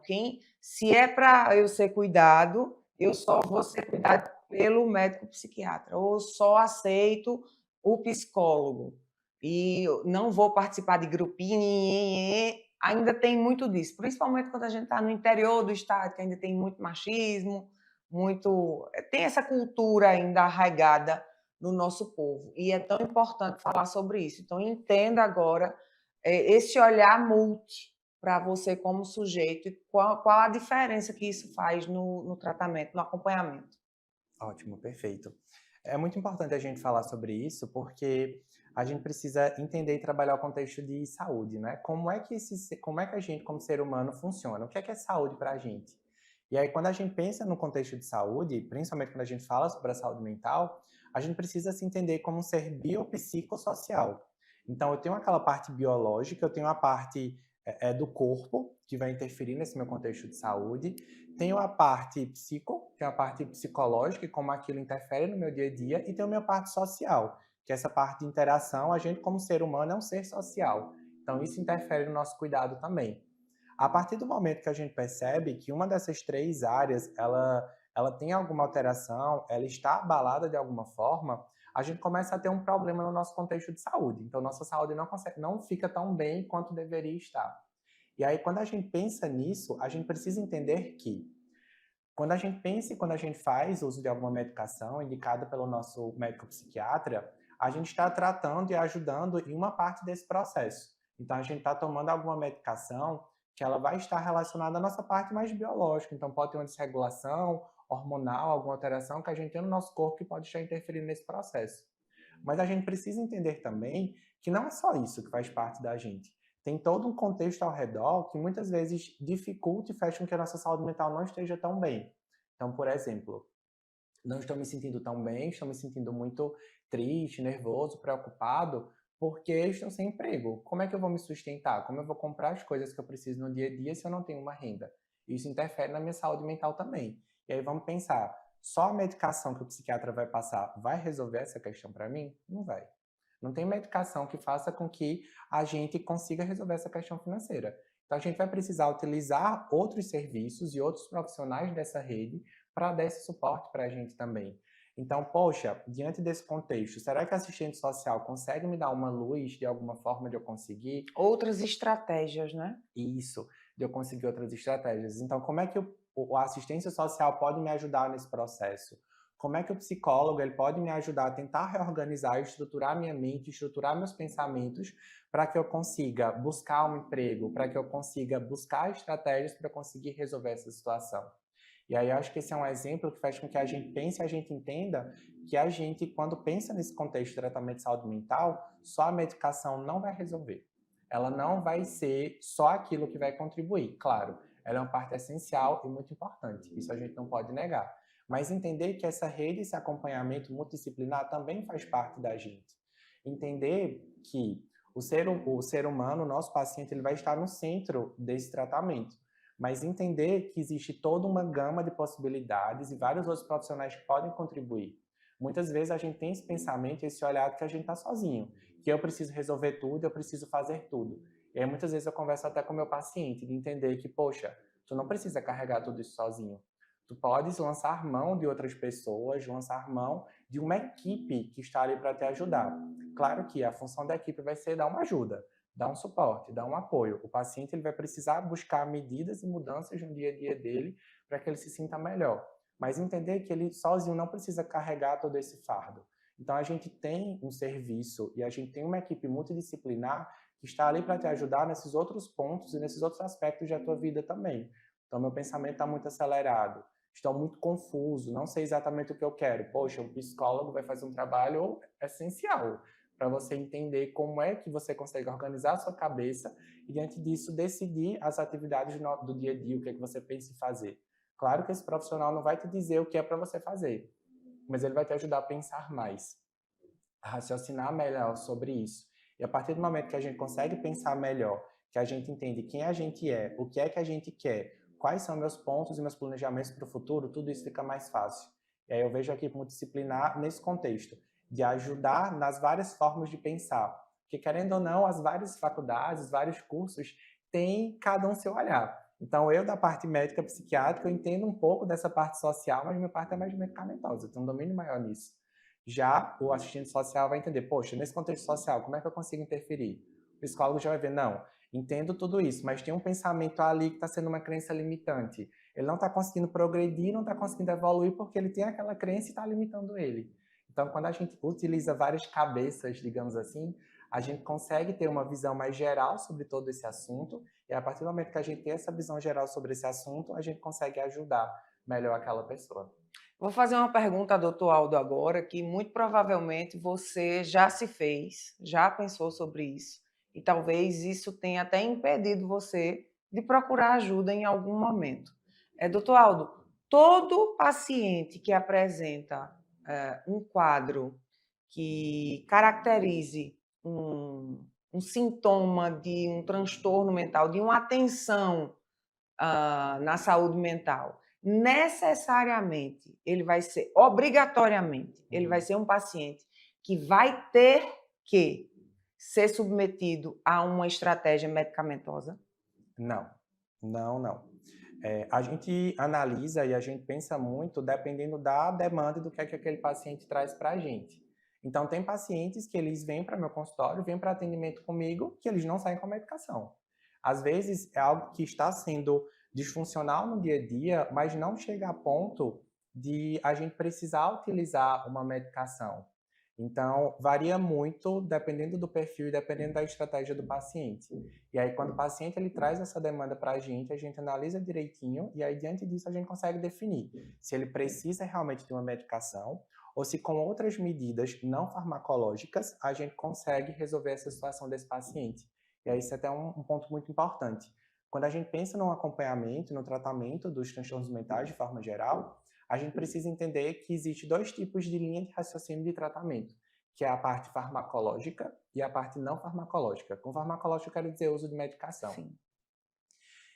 se é para eu ser cuidado, eu só vou ser cuidado pelo médico psiquiatra, ou só aceito o psicólogo, e não vou participar de grupinho, ainda tem muito disso, principalmente quando a gente está no interior do estado, que ainda tem muito machismo, tem essa cultura ainda arraigada no nosso povo, e é tão importante falar sobre isso. Então, entenda agora esse olhar multi para você como sujeito e qual a diferença que isso faz no tratamento, no acompanhamento. Ótimo, perfeito. É muito importante a gente falar sobre isso, porque a gente precisa entender e trabalhar o contexto de saúde, né? Como é que a gente, como ser humano, funciona? O que é saúde para a gente? E aí, quando a gente pensa no contexto de saúde, principalmente quando a gente fala sobre a saúde mental, a gente precisa se entender como um ser biopsicossocial. Então, eu tenho aquela parte biológica, eu tenho a parte do corpo, que vai interferir nesse meu contexto de saúde. Tenho a parte que é a parte psicológica, e como aquilo interfere no meu dia a dia. E tenho a minha parte social, que é essa parte de interação. A gente, como ser humano, é um ser social. Então, isso interfere no nosso cuidado também. A partir do momento que a gente percebe que uma dessas três áreas, ela tem alguma alteração, ela está abalada de alguma forma, a gente começa a ter um problema no nosso contexto de saúde. Então, nossa saúde não fica tão bem quanto deveria estar. E aí, quando a gente pensa nisso, a gente precisa entender que, quando a gente pensa e quando a gente faz uso de alguma medicação indicada pelo nosso médico psiquiatra, a gente está tratando e ajudando em uma parte desse processo. Então, a gente está tomando alguma medicação que ela vai estar relacionada à nossa parte mais biológica. Então, pode ter uma desregulação hormonal, alguma alteração que a gente tem no nosso corpo que pode estar interferindo nesse processo. Mas a gente precisa entender também que não é só isso que faz parte da gente. Tem todo um contexto ao redor que muitas vezes dificulta e faz com que a nossa saúde mental não esteja tão bem. Então, por exemplo, não estou me sentindo tão bem, estou me sentindo muito triste, nervoso, preocupado, porque estou sem emprego. Como é que eu vou me sustentar? Como eu vou comprar as coisas que eu preciso no dia a dia se eu não tenho uma renda? Isso interfere na minha saúde mental também. E aí vamos pensar, só a medicação que o psiquiatra vai passar vai resolver essa questão para mim? Não vai. Não tem medicação que faça com que a gente consiga resolver essa questão financeira. Então a gente vai precisar utilizar outros serviços e outros profissionais dessa rede para dar esse suporte para a gente também. Então, poxa, diante desse contexto, será que a assistente social consegue me dar uma luz de alguma forma de eu conseguir Outras estratégias, né? isso, de eu conseguir outras estratégias? Então, como é que a assistência social pode me ajudar nesse processo? Como é que o psicólogo ele pode me ajudar a tentar reorganizar, estruturar minha mente, estruturar meus pensamentos para que eu consiga buscar um emprego, para que eu consiga buscar estratégias para conseguir resolver essa situação? E aí eu acho que esse é um exemplo que faz com que a gente pense e a gente entenda que a gente, quando pensa nesse contexto de tratamento de saúde mental, só a medicação não vai resolver. Ela não vai ser só aquilo que vai contribuir. Claro, ela é uma parte essencial e muito importante. Isso a gente não pode negar. Mas entender que essa rede, esse acompanhamento multidisciplinar também faz parte da gente. Entender que o ser humano, o nosso paciente, ele vai estar no centro desse tratamento. Mas entender que existe toda uma gama de possibilidades e vários outros profissionais que podem contribuir. Muitas vezes a gente tem esse pensamento, esse olhar de que a gente está sozinho, que eu preciso resolver tudo, eu preciso fazer tudo. E aí muitas vezes eu converso até com o meu paciente, de entender que, poxa, tu não precisa carregar tudo isso sozinho. Tu podes lançar mão de outras pessoas, lançar mão de uma equipe que está ali para te ajudar. Claro que a função da equipe vai ser dar uma ajuda, dar um suporte, dar um apoio. O paciente ele vai precisar buscar medidas e mudanças no dia a dia dele para que ele se sinta melhor. Mas entender que ele sozinho não precisa carregar todo esse fardo. Então a gente tem um serviço e a gente tem uma equipe multidisciplinar que está ali para te ajudar nesses outros pontos e nesses outros aspectos da tua vida também. Então meu pensamento está muito acelerado, estou muito confuso, não sei exatamente o que eu quero. Poxa, um psicólogo vai fazer um trabalho essencial para você entender como é que você consegue organizar a sua cabeça e, diante disso, decidir as atividades do dia a dia, o que é que você pensa em fazer. Claro que esse profissional não vai te dizer o que é para você fazer, mas ele vai te ajudar a pensar mais, a raciocinar melhor sobre isso. E a partir do momento que a gente consegue pensar melhor, que a gente entende quem a gente é, o que é que a gente quer, quais são meus pontos e meus planejamentos para o futuro, tudo isso fica mais fácil. E aí eu vejo a equipe multidisciplinar nesse contexto, de ajudar nas várias formas de pensar. Porque, querendo ou não, as várias faculdades, vários cursos, têm cada um seu olhar. Então, eu, da parte médica psiquiátrica, eu entendo um pouco dessa parte social, mas minha parte é mais medicamentosa, eu tenho um domínio maior nisso. Já o assistente social vai entender, poxa, nesse contexto social, como é que eu consigo interferir? O psicólogo já vai ver, não, entendo tudo isso, mas tem um pensamento ali que está sendo uma crença limitante. Ele não está conseguindo progredir, não está conseguindo evoluir porque ele tem aquela crença e está limitando ele. Então, quando a gente utiliza várias cabeças, digamos assim, a gente consegue ter uma visão mais geral sobre todo esse assunto, e a partir do momento que a gente tem essa visão geral sobre esse assunto, a gente consegue ajudar melhor aquela pessoa. Vou fazer uma pergunta, doutor Aldo, agora, que muito provavelmente você já se fez, já pensou sobre isso, e talvez isso tenha até impedido você de procurar ajuda em algum momento. Doutor Aldo, todo paciente que apresenta um quadro que caracterize um sintoma de um transtorno mental, de uma atenção na saúde mental, necessariamente, ele vai ser, obrigatoriamente, ele vai ser um paciente que vai ter que ser submetido a uma estratégia medicamentosa? Não, não, não. A gente analisa e a gente pensa muito dependendo da demanda e do que é que aquele paciente traz para a gente. Então, tem pacientes que eles vêm para meu consultório, vêm para atendimento comigo, que eles não saem com a medicação. Às vezes, é algo que está sendo disfuncional no dia a dia, mas não chega a ponto de a gente precisar utilizar uma medicação. Então, varia muito dependendo do perfil e dependendo da estratégia do paciente. E aí, quando o paciente ele traz essa demanda para a gente analisa direitinho e aí, diante disso, a gente consegue definir se ele precisa realmente de uma medicação ou se com outras medidas não farmacológicas a gente consegue resolver essa situação desse paciente. E aí isso é até um ponto muito importante. Quando a gente pensa no acompanhamento, no tratamento dos transtornos mentais de forma geral, a gente precisa entender que existe 2 tipos de linha de raciocínio de tratamento, que é a parte farmacológica e a parte não farmacológica. Com farmacológica eu quero dizer uso de medicação. Sim.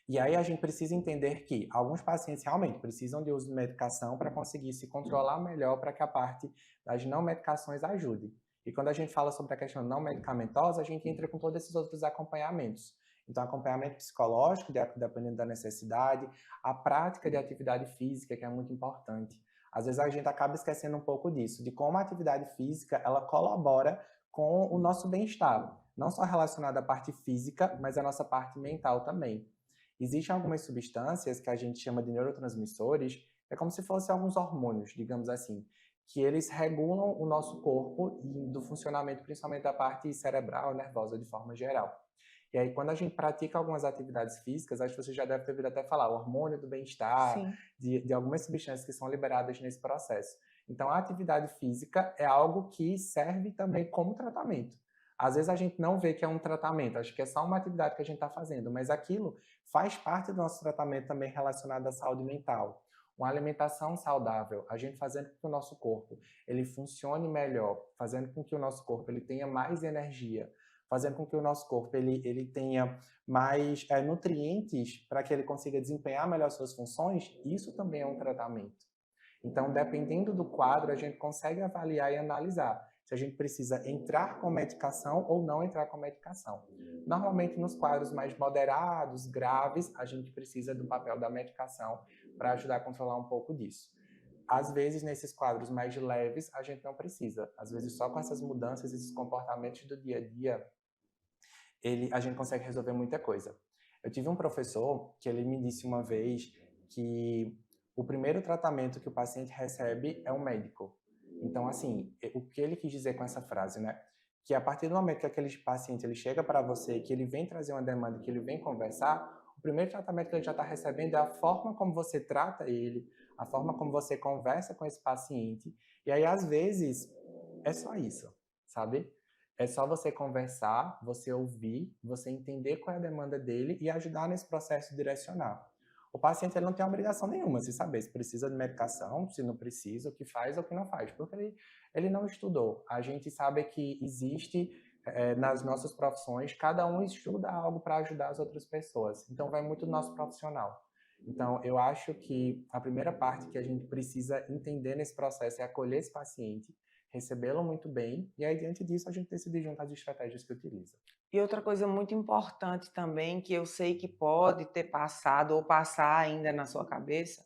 E aí a gente precisa entender que alguns pacientes realmente precisam de uso de medicação para conseguir se controlar melhor para que a parte das não medicações ajude. E quando a gente fala sobre a questão não medicamentosa, a gente entra com todos esses outros acompanhamentos. Então, acompanhamento psicológico, dependendo da necessidade, a prática de atividade física, que é muito importante. Às vezes a gente acaba esquecendo um pouco disso, de como a atividade física, ela colabora com o nosso bem-estar. Não só relacionada à parte física, mas à nossa parte mental também. Existem algumas substâncias que a gente chama de neurotransmissores, é como se fossem alguns hormônios, digamos assim, que eles regulam o nosso corpo e do funcionamento principalmente da parte cerebral e nervosa de forma geral. E aí, quando a gente pratica algumas atividades físicas, acho que você já deve ter ouvido até falar, o hormônio do bem-estar, de algumas substâncias que são liberadas nesse processo. Então, a atividade física é algo que serve também como tratamento. Às vezes a gente não vê que é um tratamento, acho que é só uma atividade que a gente está fazendo, mas aquilo faz parte do nosso tratamento também relacionado à saúde mental. Uma alimentação saudável, a gente fazendo com que o nosso corpo ele funcione melhor, fazendo com que o nosso corpo ele tenha mais energia, fazendo com que o nosso corpo ele tenha mais nutrientes para que ele consiga desempenhar melhor suas funções, isso também é um tratamento. Então, dependendo do quadro, a gente consegue avaliar e analisar se a gente precisa entrar com medicação ou não entrar com medicação. Normalmente, nos quadros mais moderados, graves, a gente precisa do papel da medicação para ajudar a controlar um pouco disso. Às vezes, nesses quadros mais leves, a gente não precisa. Às vezes, só com essas mudanças, esses comportamentos do dia a dia, a gente consegue resolver muita coisa. Eu tive um professor que ele me disse uma vez que o primeiro tratamento que o paciente recebe é um médico. Então, assim, o que ele quis dizer com essa frase, né? Que a partir do momento que aquele paciente ele chega para você, que ele vem trazer uma demanda, que ele vem conversar, o primeiro tratamento que ele já está recebendo é a forma como você trata ele, a forma como você conversa com esse paciente. E aí, às vezes, é só isso, sabe? É só você conversar, você ouvir, você entender qual é a demanda dele e ajudar nesse processo de direcionar. O paciente ele não tem obrigação nenhuma de saber se precisa de medicação, se não precisa, o que faz ou o que não faz, porque ele não estudou. A gente sabe que existe nas nossas profissões, cada um estuda algo para ajudar as outras pessoas. Então, vai muito do nosso profissional. Então, eu acho que a primeira parte que a gente precisa entender nesse processo é acolher esse paciente, recebê-lo muito bem, e aí, diante disso, a gente decidir junto as estratégias que utiliza. E outra coisa muito importante também, que eu sei que pode ter passado ou passar ainda na sua cabeça,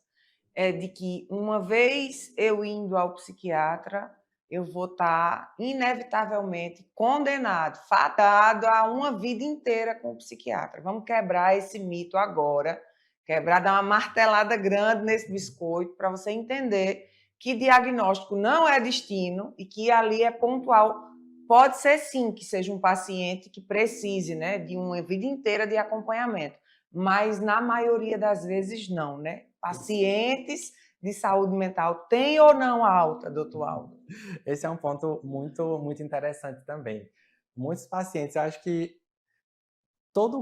é de que uma vez eu indo ao psiquiatra, eu vou estar inevitavelmente condenado, fadado a uma vida inteira com o psiquiatra. Vamos quebrar esse mito agora, dar uma martelada grande nesse biscoito para você entender que diagnóstico não é destino e que ali é pontual. Pode ser sim que seja um paciente que precise, né, de uma vida inteira de acompanhamento, mas na maioria das vezes não, né? Pacientes de saúde mental têm ou não alta, doutor Aldo? Esse é um ponto muito, muito interessante também. Muitos pacientes, eu acho que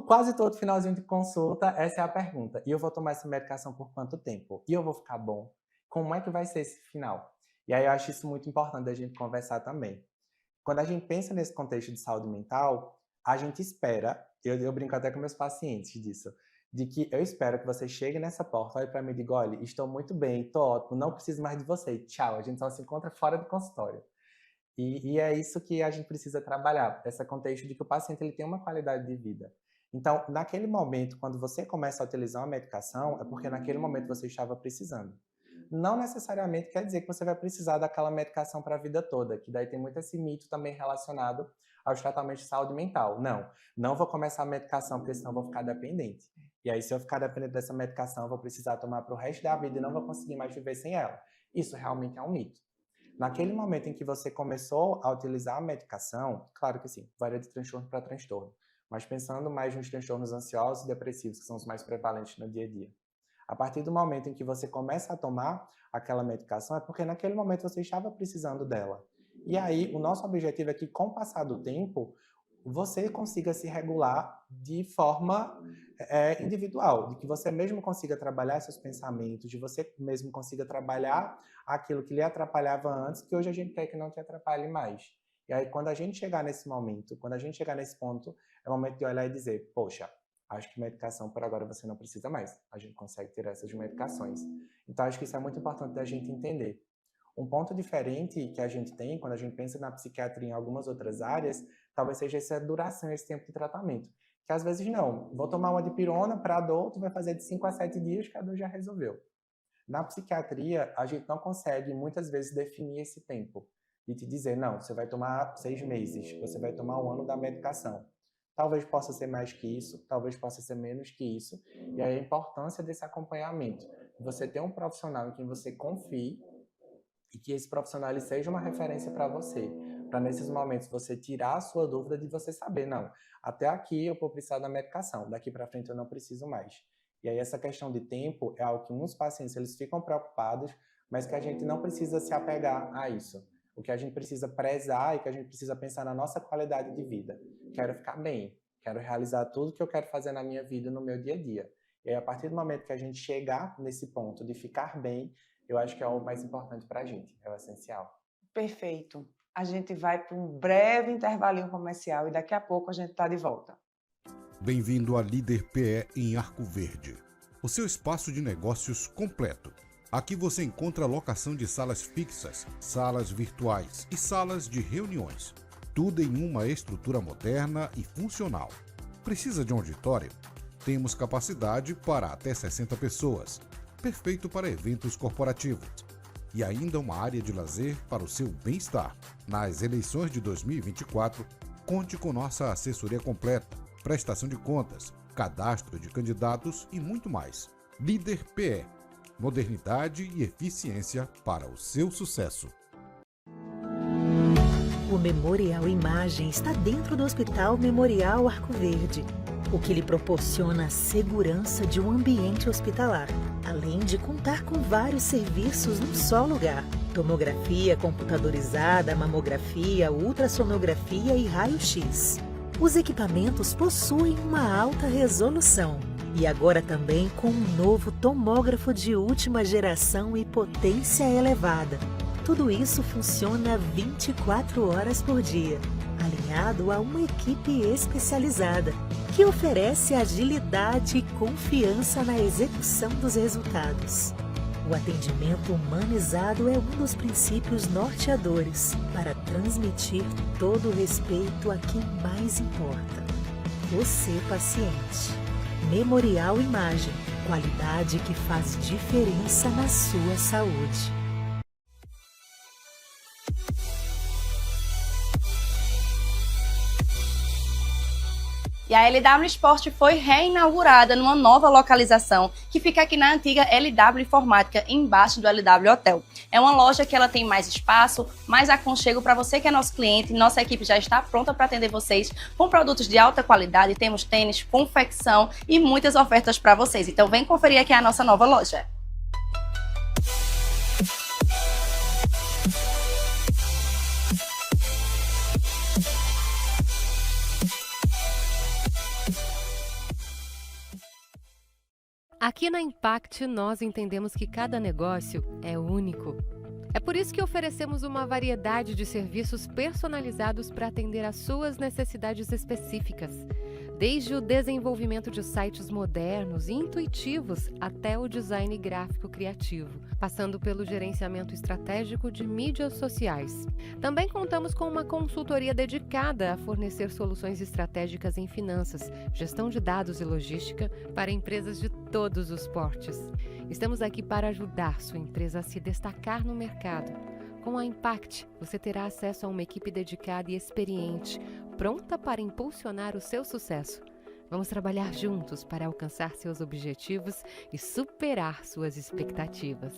quase todo finalzinho de consulta, essa é a pergunta. E eu vou tomar essa medicação por quanto tempo? E eu vou ficar bom? Como é que vai ser esse final? E aí eu acho isso muito importante da gente conversar também. Quando a gente pensa nesse contexto de saúde mental, a gente espera, eu brinco até com meus pacientes disso, de que eu espero que você chegue nessa porta, olhe para mim e diga, olha, estou muito bem, estou ótimo, não preciso mais de você, tchau, a gente só se encontra fora do consultório. E é isso que a gente precisa trabalhar, esse contexto de que o paciente ele tem uma qualidade de vida. Então, naquele momento, quando você começa a utilizar uma medicação, é porque naquele momento você estava precisando. Não necessariamente quer dizer que você vai precisar daquela medicação para a vida toda, que daí tem muito esse mito também relacionado aos tratamentos de saúde mental. Não vou começar a medicação, porque senão eu vou ficar dependente. E aí, se eu ficar dependente dessa medicação, eu vou precisar tomar para o resto da vida e não vou conseguir mais viver sem ela. Isso realmente é um mito. Naquele momento em que você começou a utilizar a medicação, claro que sim, varia de transtorno para transtorno, mas pensando mais nos transtornos ansiosos e depressivos, que são os mais prevalentes no dia a dia. A partir do momento em que você começa a tomar aquela medicação, é porque naquele momento você estava precisando dela. E aí, o nosso objetivo é que, com o passar do tempo, você consiga se regular de forma individual, de que você mesmo consiga trabalhar seus pensamentos, de você mesmo consiga trabalhar aquilo que lhe atrapalhava antes, que hoje a gente quer que não te atrapalhe mais. E aí, quando a gente chegar nesse momento, quando a gente chegar nesse ponto, é o momento de olhar e dizer, poxa, acho que medicação por agora você não precisa mais. A gente consegue tirar essas medicações. Então, acho que isso é muito importante da gente entender. Um ponto diferente que a gente tem, quando a gente pensa na psiquiatria em algumas outras áreas, talvez seja essa duração, esse tempo de tratamento. Que às vezes não, vou tomar uma dipirona para adulto, vai fazer de 5 a 7 dias, que a dor já resolveu. Na psiquiatria, a gente não consegue muitas vezes definir esse tempo. E te dizer, não, você vai tomar 6 meses, você vai tomar 1 ano da medicação. Talvez possa ser mais que isso, talvez possa ser menos que isso. E aí a importância desse acompanhamento. Você ter um profissional em quem você confie e que esse profissional ele seja uma referência para você. Para nesses momentos você tirar a sua dúvida de você saber, não, até aqui eu vou precisar da medicação, daqui para frente eu não preciso mais. E aí essa questão de tempo é algo que uns pacientes eles ficam preocupados, mas que a gente não precisa se apegar a isso. O que a gente precisa prezar e que a gente precisa pensar na nossa qualidade de vida. Quero ficar bem, quero realizar tudo que eu quero fazer na minha vida, no meu dia a dia. E aí, a partir do momento que a gente chegar nesse ponto de ficar bem, eu acho que é o mais importante para a gente, é o essencial. Perfeito. A gente vai para um breve intervalinho comercial e daqui a pouco a gente está de volta. Bem-vindo à Líder PE em Arco Verde, o seu espaço de negócios completo. Aqui você encontra locação de salas fixas, salas virtuais e salas de reuniões. Tudo em uma estrutura moderna e funcional. Precisa de um auditório? Temos capacidade para até 60 pessoas. Perfeito para eventos corporativos. E ainda uma área de lazer para o seu bem-estar. Nas eleições de 2024, conte com nossa assessoria completa, prestação de contas, cadastro de candidatos e muito mais. Líder PE. Modernidade e eficiência para o seu sucesso. O Memorial Imagem está dentro do Hospital Memorial Arco Verde, o que lhe proporciona a segurança de um ambiente hospitalar, além de contar com vários serviços num só lugar: tomografia computadorizada, mamografia, ultrassonografia e raio-x. Os equipamentos possuem uma alta resolução. E agora também com um novo tomógrafo de última geração e potência elevada. Tudo isso funciona 24 horas por dia, alinhado a uma equipe especializada, que oferece agilidade e confiança na execução dos resultados. O atendimento humanizado é um dos princípios norteadores para transmitir todo o respeito a quem mais importa: você, paciente. Memorial Imagem, qualidade que faz diferença na sua saúde. E a LW Sport foi reinaugurada numa nova localização, que fica aqui na antiga LW Informática, embaixo do LW Hotel. É uma loja que ela tem mais espaço, mais aconchego para você que é nosso cliente. Nossa equipe já está pronta para atender vocês com produtos de alta qualidade. Temos tênis, confecção e muitas ofertas para vocês. Então vem conferir aqui a nossa nova loja. Aqui na Impact, nós entendemos que cada negócio é único. É por isso que oferecemos uma variedade de serviços personalizados para atender às suas necessidades específicas. Desde o desenvolvimento de sites modernos e intuitivos até o design gráfico criativo, passando pelo gerenciamento estratégico de mídias sociais. Também contamos com uma consultoria dedicada a fornecer soluções estratégicas em finanças, gestão de dados e logística para empresas de todos os portes. Estamos aqui para ajudar sua empresa a se destacar no mercado. Com a Impact, você terá acesso a uma equipe dedicada e experiente, pronta para impulsionar o seu sucesso. Vamos trabalhar juntos para alcançar seus objetivos e superar suas expectativas.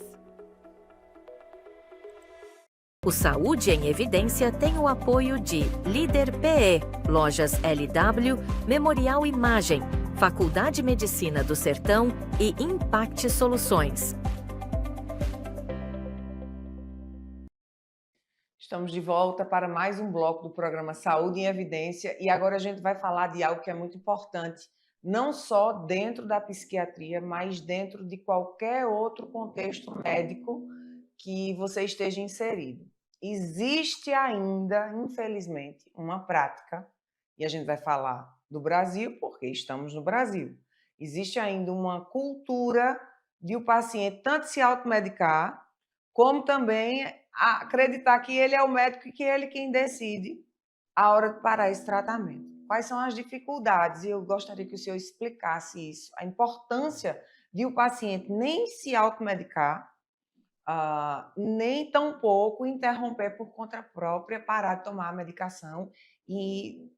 O Saúde em Evidência tem o apoio de Líder PE, Lojas LW, Memorial Imagem, Faculdade de Medicina do Sertão e Impact Soluções. Estamos de volta para mais um bloco do programa Saúde em Evidência e agora a gente vai falar de algo que é muito importante, não só dentro da psiquiatria, mas dentro de qualquer outro contexto médico que você esteja inserido. Existe ainda, infelizmente, uma prática, e a gente vai falar do Brasil porque estamos no Brasil. Existe ainda uma cultura de o paciente tanto se automedicar, como também acreditar que ele é o médico e que ele quem decide a hora de parar esse tratamento. Quais são as dificuldades? E eu gostaria que o senhor explicasse isso, a importância de o paciente nem se automedicar, nem tampouco interromper por conta própria, parar de tomar a medicação e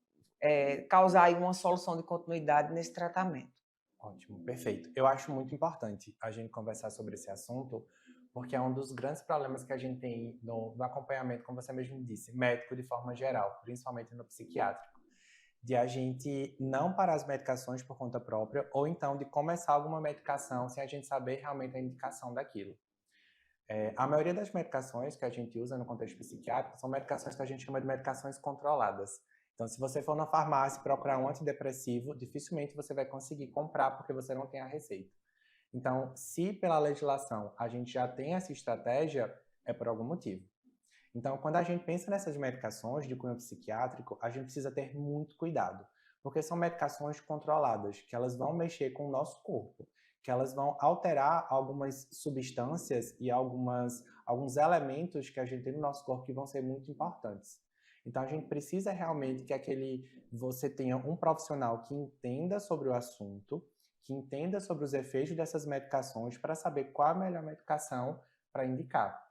causar aí uma solução de continuidade nesse tratamento. Ótimo, perfeito. Eu acho muito importante a gente conversar sobre esse assunto, porque é um dos grandes problemas que a gente tem no acompanhamento, como você mesmo disse, médico de forma geral, principalmente no psiquiátrico, de a gente não parar as medicações por conta própria, ou então de começar alguma medicação sem a gente saber realmente a indicação daquilo. A maioria das medicações que a gente usa no contexto psiquiátrico são medicações que a gente chama de medicações controladas. Então, se você for na farmácia e procurar um antidepressivo, dificilmente você vai conseguir comprar porque você não tem a receita. Então, se pela legislação a gente já tem essa estratégia, é por algum motivo. Então, quando a gente pensa nessas medicações de cunho psiquiátrico, a gente precisa ter muito cuidado, porque são medicações controladas, que elas vão mexer com o nosso corpo, que elas vão alterar algumas substâncias e alguns elementos que a gente tem no nosso corpo que vão ser muito importantes. Então, a gente precisa realmente que você tenha um profissional que entenda sobre o assunto, que entenda sobre os efeitos dessas medicações para saber qual a melhor medicação para indicar.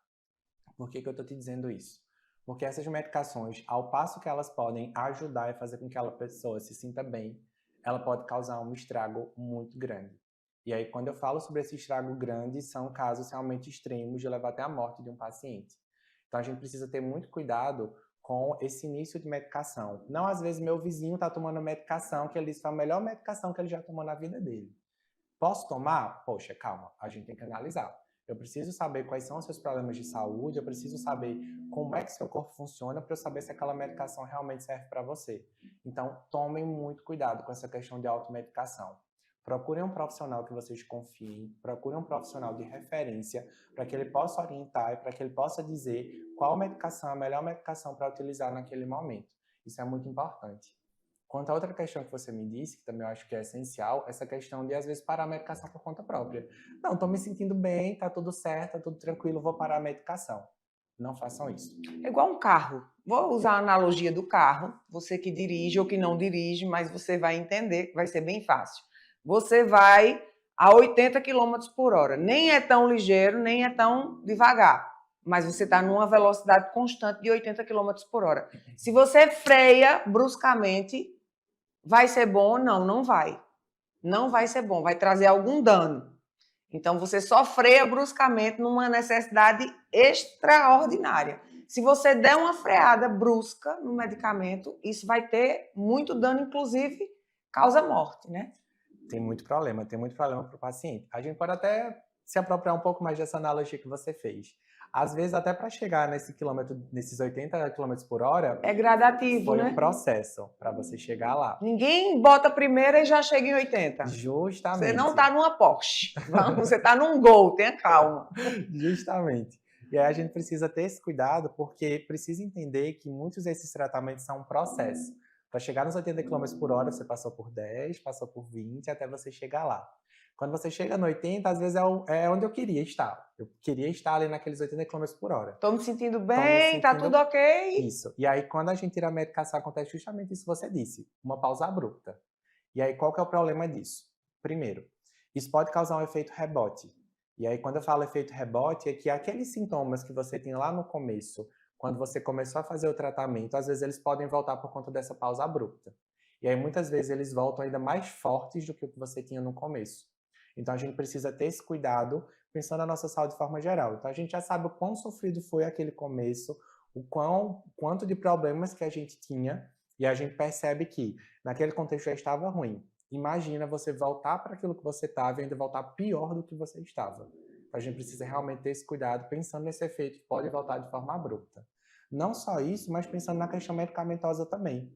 Por que eu estou te dizendo isso? Porque essas medicações, ao passo que elas podem ajudar e fazer com que aquela pessoa se sinta bem, ela pode causar um estrago muito grande. E aí, quando eu falo sobre esse estrago grande, são casos realmente extremos de levar até a morte de um paciente. Então, a gente precisa ter muito cuidado com esse início de medicação. Não, às vezes, meu vizinho está tomando medicação que ele disse que foi a melhor medicação que ele já tomou na vida dele. Posso tomar? Poxa, calma, a gente tem que analisar. Eu preciso saber quais são os seus problemas de saúde, eu preciso saber como é que seu corpo funciona para eu saber se aquela medicação realmente serve para você. Então, tomem muito cuidado com essa questão de automedicação. Procurem um profissional que vocês confiem, procurem um profissional de referência para que ele possa orientar e para que ele possa dizer qual medicação é a melhor medicação para utilizar naquele momento. Isso é muito importante. Quanto a outra questão que você me disse, que também eu acho que é essencial, essa questão de, às vezes, parar a medicação por conta própria. Não, estou me sentindo bem, está tudo certo, está tudo tranquilo, vou parar a medicação. Não façam isso. É igual um carro. Vou usar a analogia do carro. Você que dirige ou que não dirige, mas você vai entender que vai ser bem fácil. Você vai a 80 km por hora. Nem é tão ligeiro, nem é tão devagar. Mas você está numa velocidade constante de 80 km por hora. Se você freia bruscamente, vai ser bom? Não, não vai. Não vai ser bom, vai trazer algum dano. Então, você só freia bruscamente numa necessidade extraordinária. Se você der uma freada brusca no medicamento, isso vai ter muito dano, inclusive causa morte, né? Tem muito problema para o paciente. A gente pode até se apropriar um pouco mais dessa analogia que você fez. Às vezes, até para chegar nesses 80 km por hora... É gradativo, né? Foi um processo para você chegar lá. Ninguém bota a primeira e já chega em 80. Justamente. Você não está numa Porsche. Você está num Gol, tenha calma. Justamente. E aí a gente precisa ter esse cuidado, porque precisa entender que muitos desses tratamentos são um processo. Para chegar nos 80 km por hora, você passou por 10, passou por 20, até você chegar lá. Quando você chega no 80, às vezes é onde eu queria estar. Eu queria estar ali naqueles 80 km por hora. Estou me sentindo bem, tá tudo ok. Isso. E aí, quando a gente tira a medicação, acontece justamente isso que você disse, uma pausa abrupta. E aí, qual que é o problema disso? Primeiro, isso pode causar um efeito rebote. E aí, quando eu falo efeito rebote, é que aqueles sintomas que você tem lá no começo, quando você começou a fazer o tratamento, às vezes eles podem voltar por conta dessa pausa abrupta. E aí, muitas vezes, eles voltam ainda mais fortes do que o que você tinha no começo. Então, a gente precisa ter esse cuidado, pensando na nossa saúde de forma geral. Então, a gente já sabe o quão sofrido foi aquele começo, quanto de problemas que a gente tinha, e a gente percebe que naquele contexto já estava ruim. imagina você voltar para aquilo que você estava e ainda voltar pior do que você estava. Então, a gente precisa realmente ter esse cuidado, pensando nesse efeito que pode voltar de forma abrupta. Não só isso, mas pensando na questão medicamentosa também.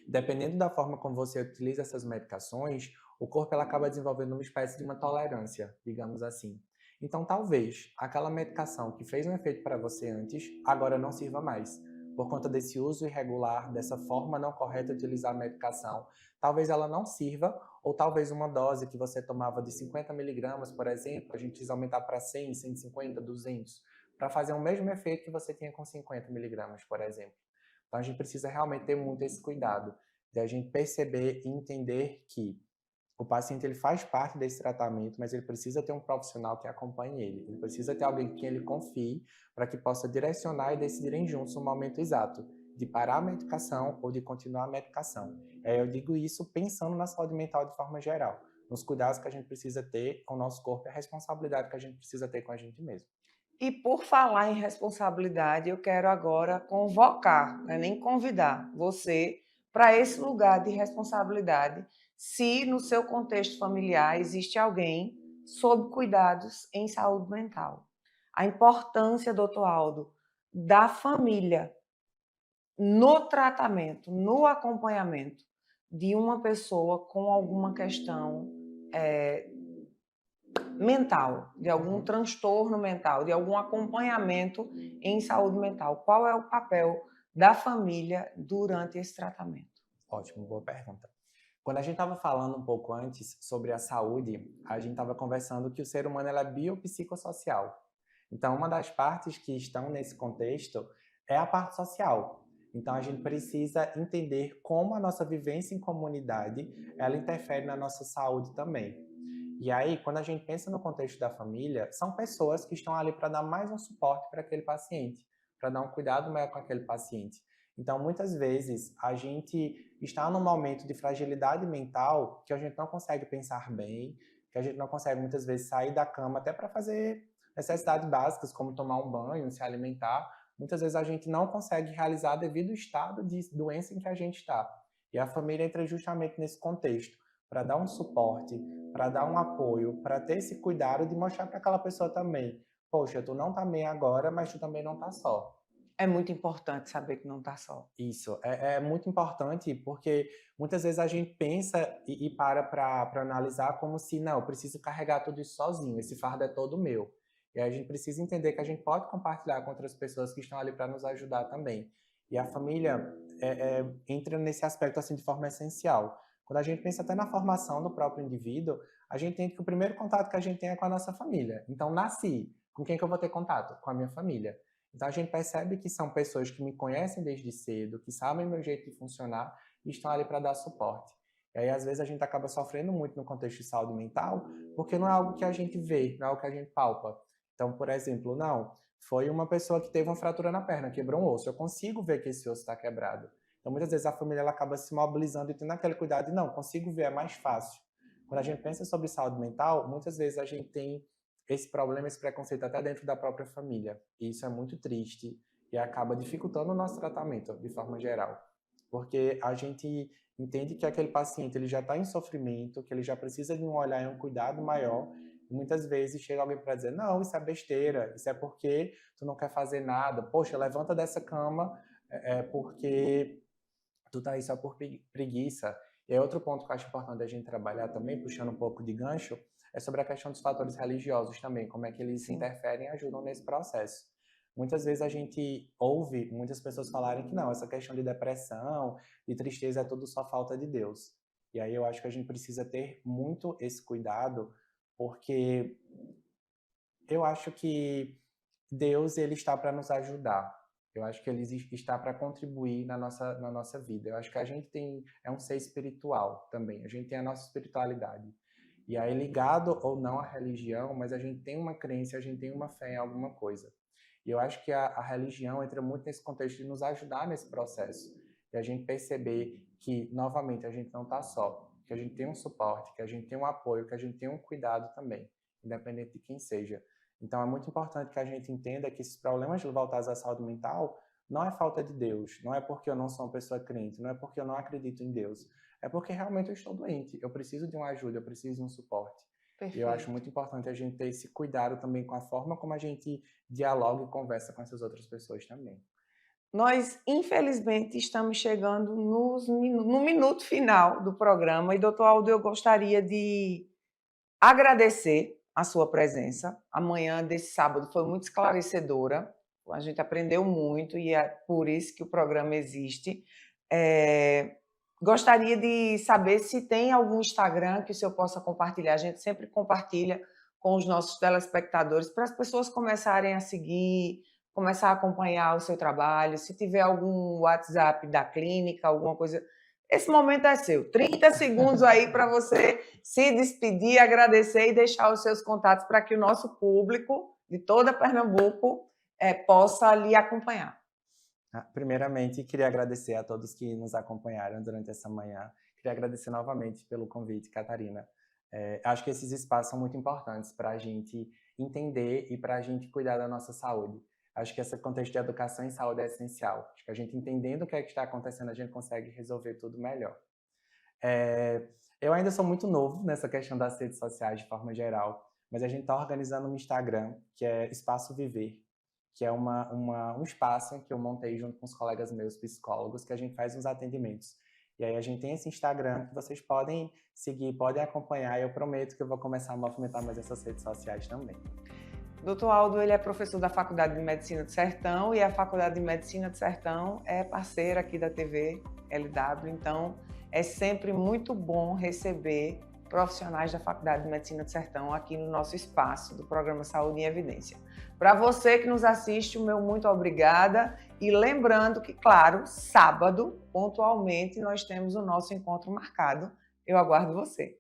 Dependendo da forma como você utiliza essas medicações, o corpo ela acaba desenvolvendo uma espécie de uma tolerância, digamos assim. Então, talvez aquela medicação que fez um efeito para você antes, agora não sirva mais. Por conta desse uso irregular, dessa forma não correta de utilizar a medicação, talvez ela não sirva, ou talvez uma dose que você tomava de 50 miligramas, por exemplo, a gente precisa aumentar para 100, 150, 200, para fazer o mesmo efeito que você tinha com 50 miligramas, por exemplo. Então, a gente precisa realmente ter muito esse cuidado, de a gente perceber e entender que o paciente ele faz parte desse tratamento, mas ele precisa ter um profissional que acompanhe ele. Ele precisa ter alguém em quem ele confie para que possa direcionar e decidirem juntos o momento exato de parar a medicação ou de continuar a medicação. Eu digo isso pensando na saúde mental de forma geral, nos cuidados que a gente precisa ter com o nosso corpo e a responsabilidade que a gente precisa ter com a gente mesmo. E por falar em responsabilidade, eu quero agora convocar, não é nem convidar você para esse lugar de responsabilidade, se no seu contexto familiar existe alguém sob cuidados em saúde mental. A importância, doutor Aldo, da família no tratamento, no acompanhamento de uma pessoa com alguma questão mental, de algum transtorno mental, de algum acompanhamento em saúde mental. Qual é o papel da família durante esse tratamento? Ótimo, boa pergunta. Quando a gente estava falando um pouco antes sobre a saúde, a gente estava conversando que o ser humano é biopsicossocial. Então, uma das partes que estão nesse contexto é a parte social. Então, a gente precisa entender como a nossa vivência em comunidade, ela interfere na nossa saúde também. E aí, quando a gente pensa no contexto da família, são pessoas que estão ali para dar mais um suporte para aquele paciente, para dar um cuidado maior com aquele paciente. Então, muitas vezes, a gente está num momento de fragilidade mental que a gente não consegue pensar bem, que a gente não consegue, muitas vezes, sair da cama até para fazer necessidades básicas, como tomar um banho, se alimentar. Muitas vezes a gente não consegue realizar devido ao estado de doença em que a gente está. E a família entra justamente nesse contexto, para dar um suporte, para dar um apoio, para ter esse cuidado de mostrar para aquela pessoa também, poxa, tu não tá bem agora, mas tu também não tá só. É muito importante saber que não está só. Isso, é muito importante porque muitas vezes a gente pensa e para analisar como se, não, eu preciso carregar tudo isso sozinho, esse fardo é todo meu. E aí a gente precisa entender que a gente pode compartilhar com outras pessoas que estão ali para nos ajudar também. E a família entra nesse aspecto assim de forma essencial. Quando a gente pensa até na formação do próprio indivíduo, a gente entende que o primeiro contato que a gente tem é com a nossa família. Então, nasci, com quem que eu vou ter contato? Com a minha família. Então, a gente percebe que são pessoas que me conhecem desde cedo, que sabem o meu jeito de funcionar e estão ali para dar suporte. E aí, às vezes, a gente acaba sofrendo muito no contexto de saúde mental, porque não é algo que a gente vê, não é algo que a gente palpa. Então, por exemplo, não, foi uma pessoa que teve uma fratura na perna, quebrou um osso. Eu consigo ver que esse osso está quebrado. Então, muitas vezes, a família ela acaba se mobilizando e tendo aquele cuidado de, não, consigo ver, é mais fácil. Quando a gente pensa sobre saúde mental, muitas vezes a gente tem esse problema, esse preconceito até dentro da própria família. E isso é muito triste e acaba dificultando o nosso tratamento, de forma geral. Porque a gente entende que aquele paciente ele já está em sofrimento, que ele já precisa de um olhar e um cuidado maior. E muitas vezes chega alguém para dizer, não, isso é besteira, isso é porque tu não quer fazer nada. Poxa, levanta dessa cama porque tu tá aí só por preguiça. E outro ponto que eu acho importante a gente trabalhar também, puxando um pouco de gancho, é sobre a questão dos fatores religiosos também, como é que eles interferem e ajudam nesse processo. Muitas vezes a gente ouve muitas pessoas falarem que não, essa questão de depressão, de tristeza é tudo só falta de Deus. E aí eu acho que a gente precisa ter muito esse cuidado, porque eu acho que Deus ele está para nos ajudar. Eu acho que ele está para contribuir na nossa vida. Eu acho que a gente é um ser espiritual também. A gente tem a nossa espiritualidade. E aí, ligado ou não à religião, mas a gente tem uma crença, a gente tem uma fé em alguma coisa. E eu acho que a religião entra muito nesse contexto de nos ajudar nesse processo. E a gente perceber que, novamente, a gente não está só. Que a gente tem um suporte, que a gente tem um apoio, que a gente tem um cuidado também, independente de quem seja. Então, é muito importante que a gente entenda que esses problemas voltados à saúde mental não é falta de Deus, não é porque eu não sou uma pessoa crente, não é porque eu não acredito em Deus, é porque realmente eu estou doente, eu preciso de uma ajuda, eu preciso de um suporte. E eu acho muito importante a gente ter esse cuidado também com a forma como a gente dialoga e conversa com essas outras pessoas também. Nós, infelizmente, estamos chegando no minuto final do programa e, doutor Aldo, eu gostaria de agradecer a sua presença. Amanhã desse sábado foi muito esclarecedora, a gente aprendeu muito e é por isso que o programa existe. Gostaria de saber se tem algum Instagram que o senhor possa compartilhar. A gente sempre compartilha com os nossos telespectadores para as pessoas começarem a seguir, começar a acompanhar o seu trabalho. Se tiver algum WhatsApp da clínica, alguma coisa, esse momento é seu. 30 segundos aí para você se despedir, agradecer e deixar os seus contatos para que o nosso público de toda Pernambuco possa lhe acompanhar. Primeiramente, queria agradecer a todos que nos acompanharam durante essa manhã. Queria agradecer novamente pelo convite, Catarina. Acho que esses espaços são muito importantes para a gente entender e para a gente cuidar da nossa saúde. Acho que esse contexto de educação em saúde é essencial. Acho que a gente entendendo o que é que está acontecendo, a gente consegue resolver tudo melhor. Eu ainda sou muito novo nessa questão das redes sociais de forma geral, mas a gente está organizando um Instagram, que é Espaço Viver, que é um espaço que eu montei junto com os colegas meus psicólogos, que a gente faz uns atendimentos. E aí a gente tem esse Instagram que vocês podem seguir, podem acompanhar, e eu prometo que eu vou começar a movimentar mais essas redes sociais também. Doutor Aldo, ele é professor da Faculdade de Medicina do Sertão e a Faculdade de Medicina do Sertão é parceira aqui da TV LW, então é sempre muito bom receber profissionais da Faculdade de Medicina do Sertão aqui no nosso espaço do programa Saúde em Evidência. Para você que nos assiste, o meu muito obrigada e lembrando que, claro, sábado, pontualmente, nós temos o nosso encontro marcado. Eu aguardo você.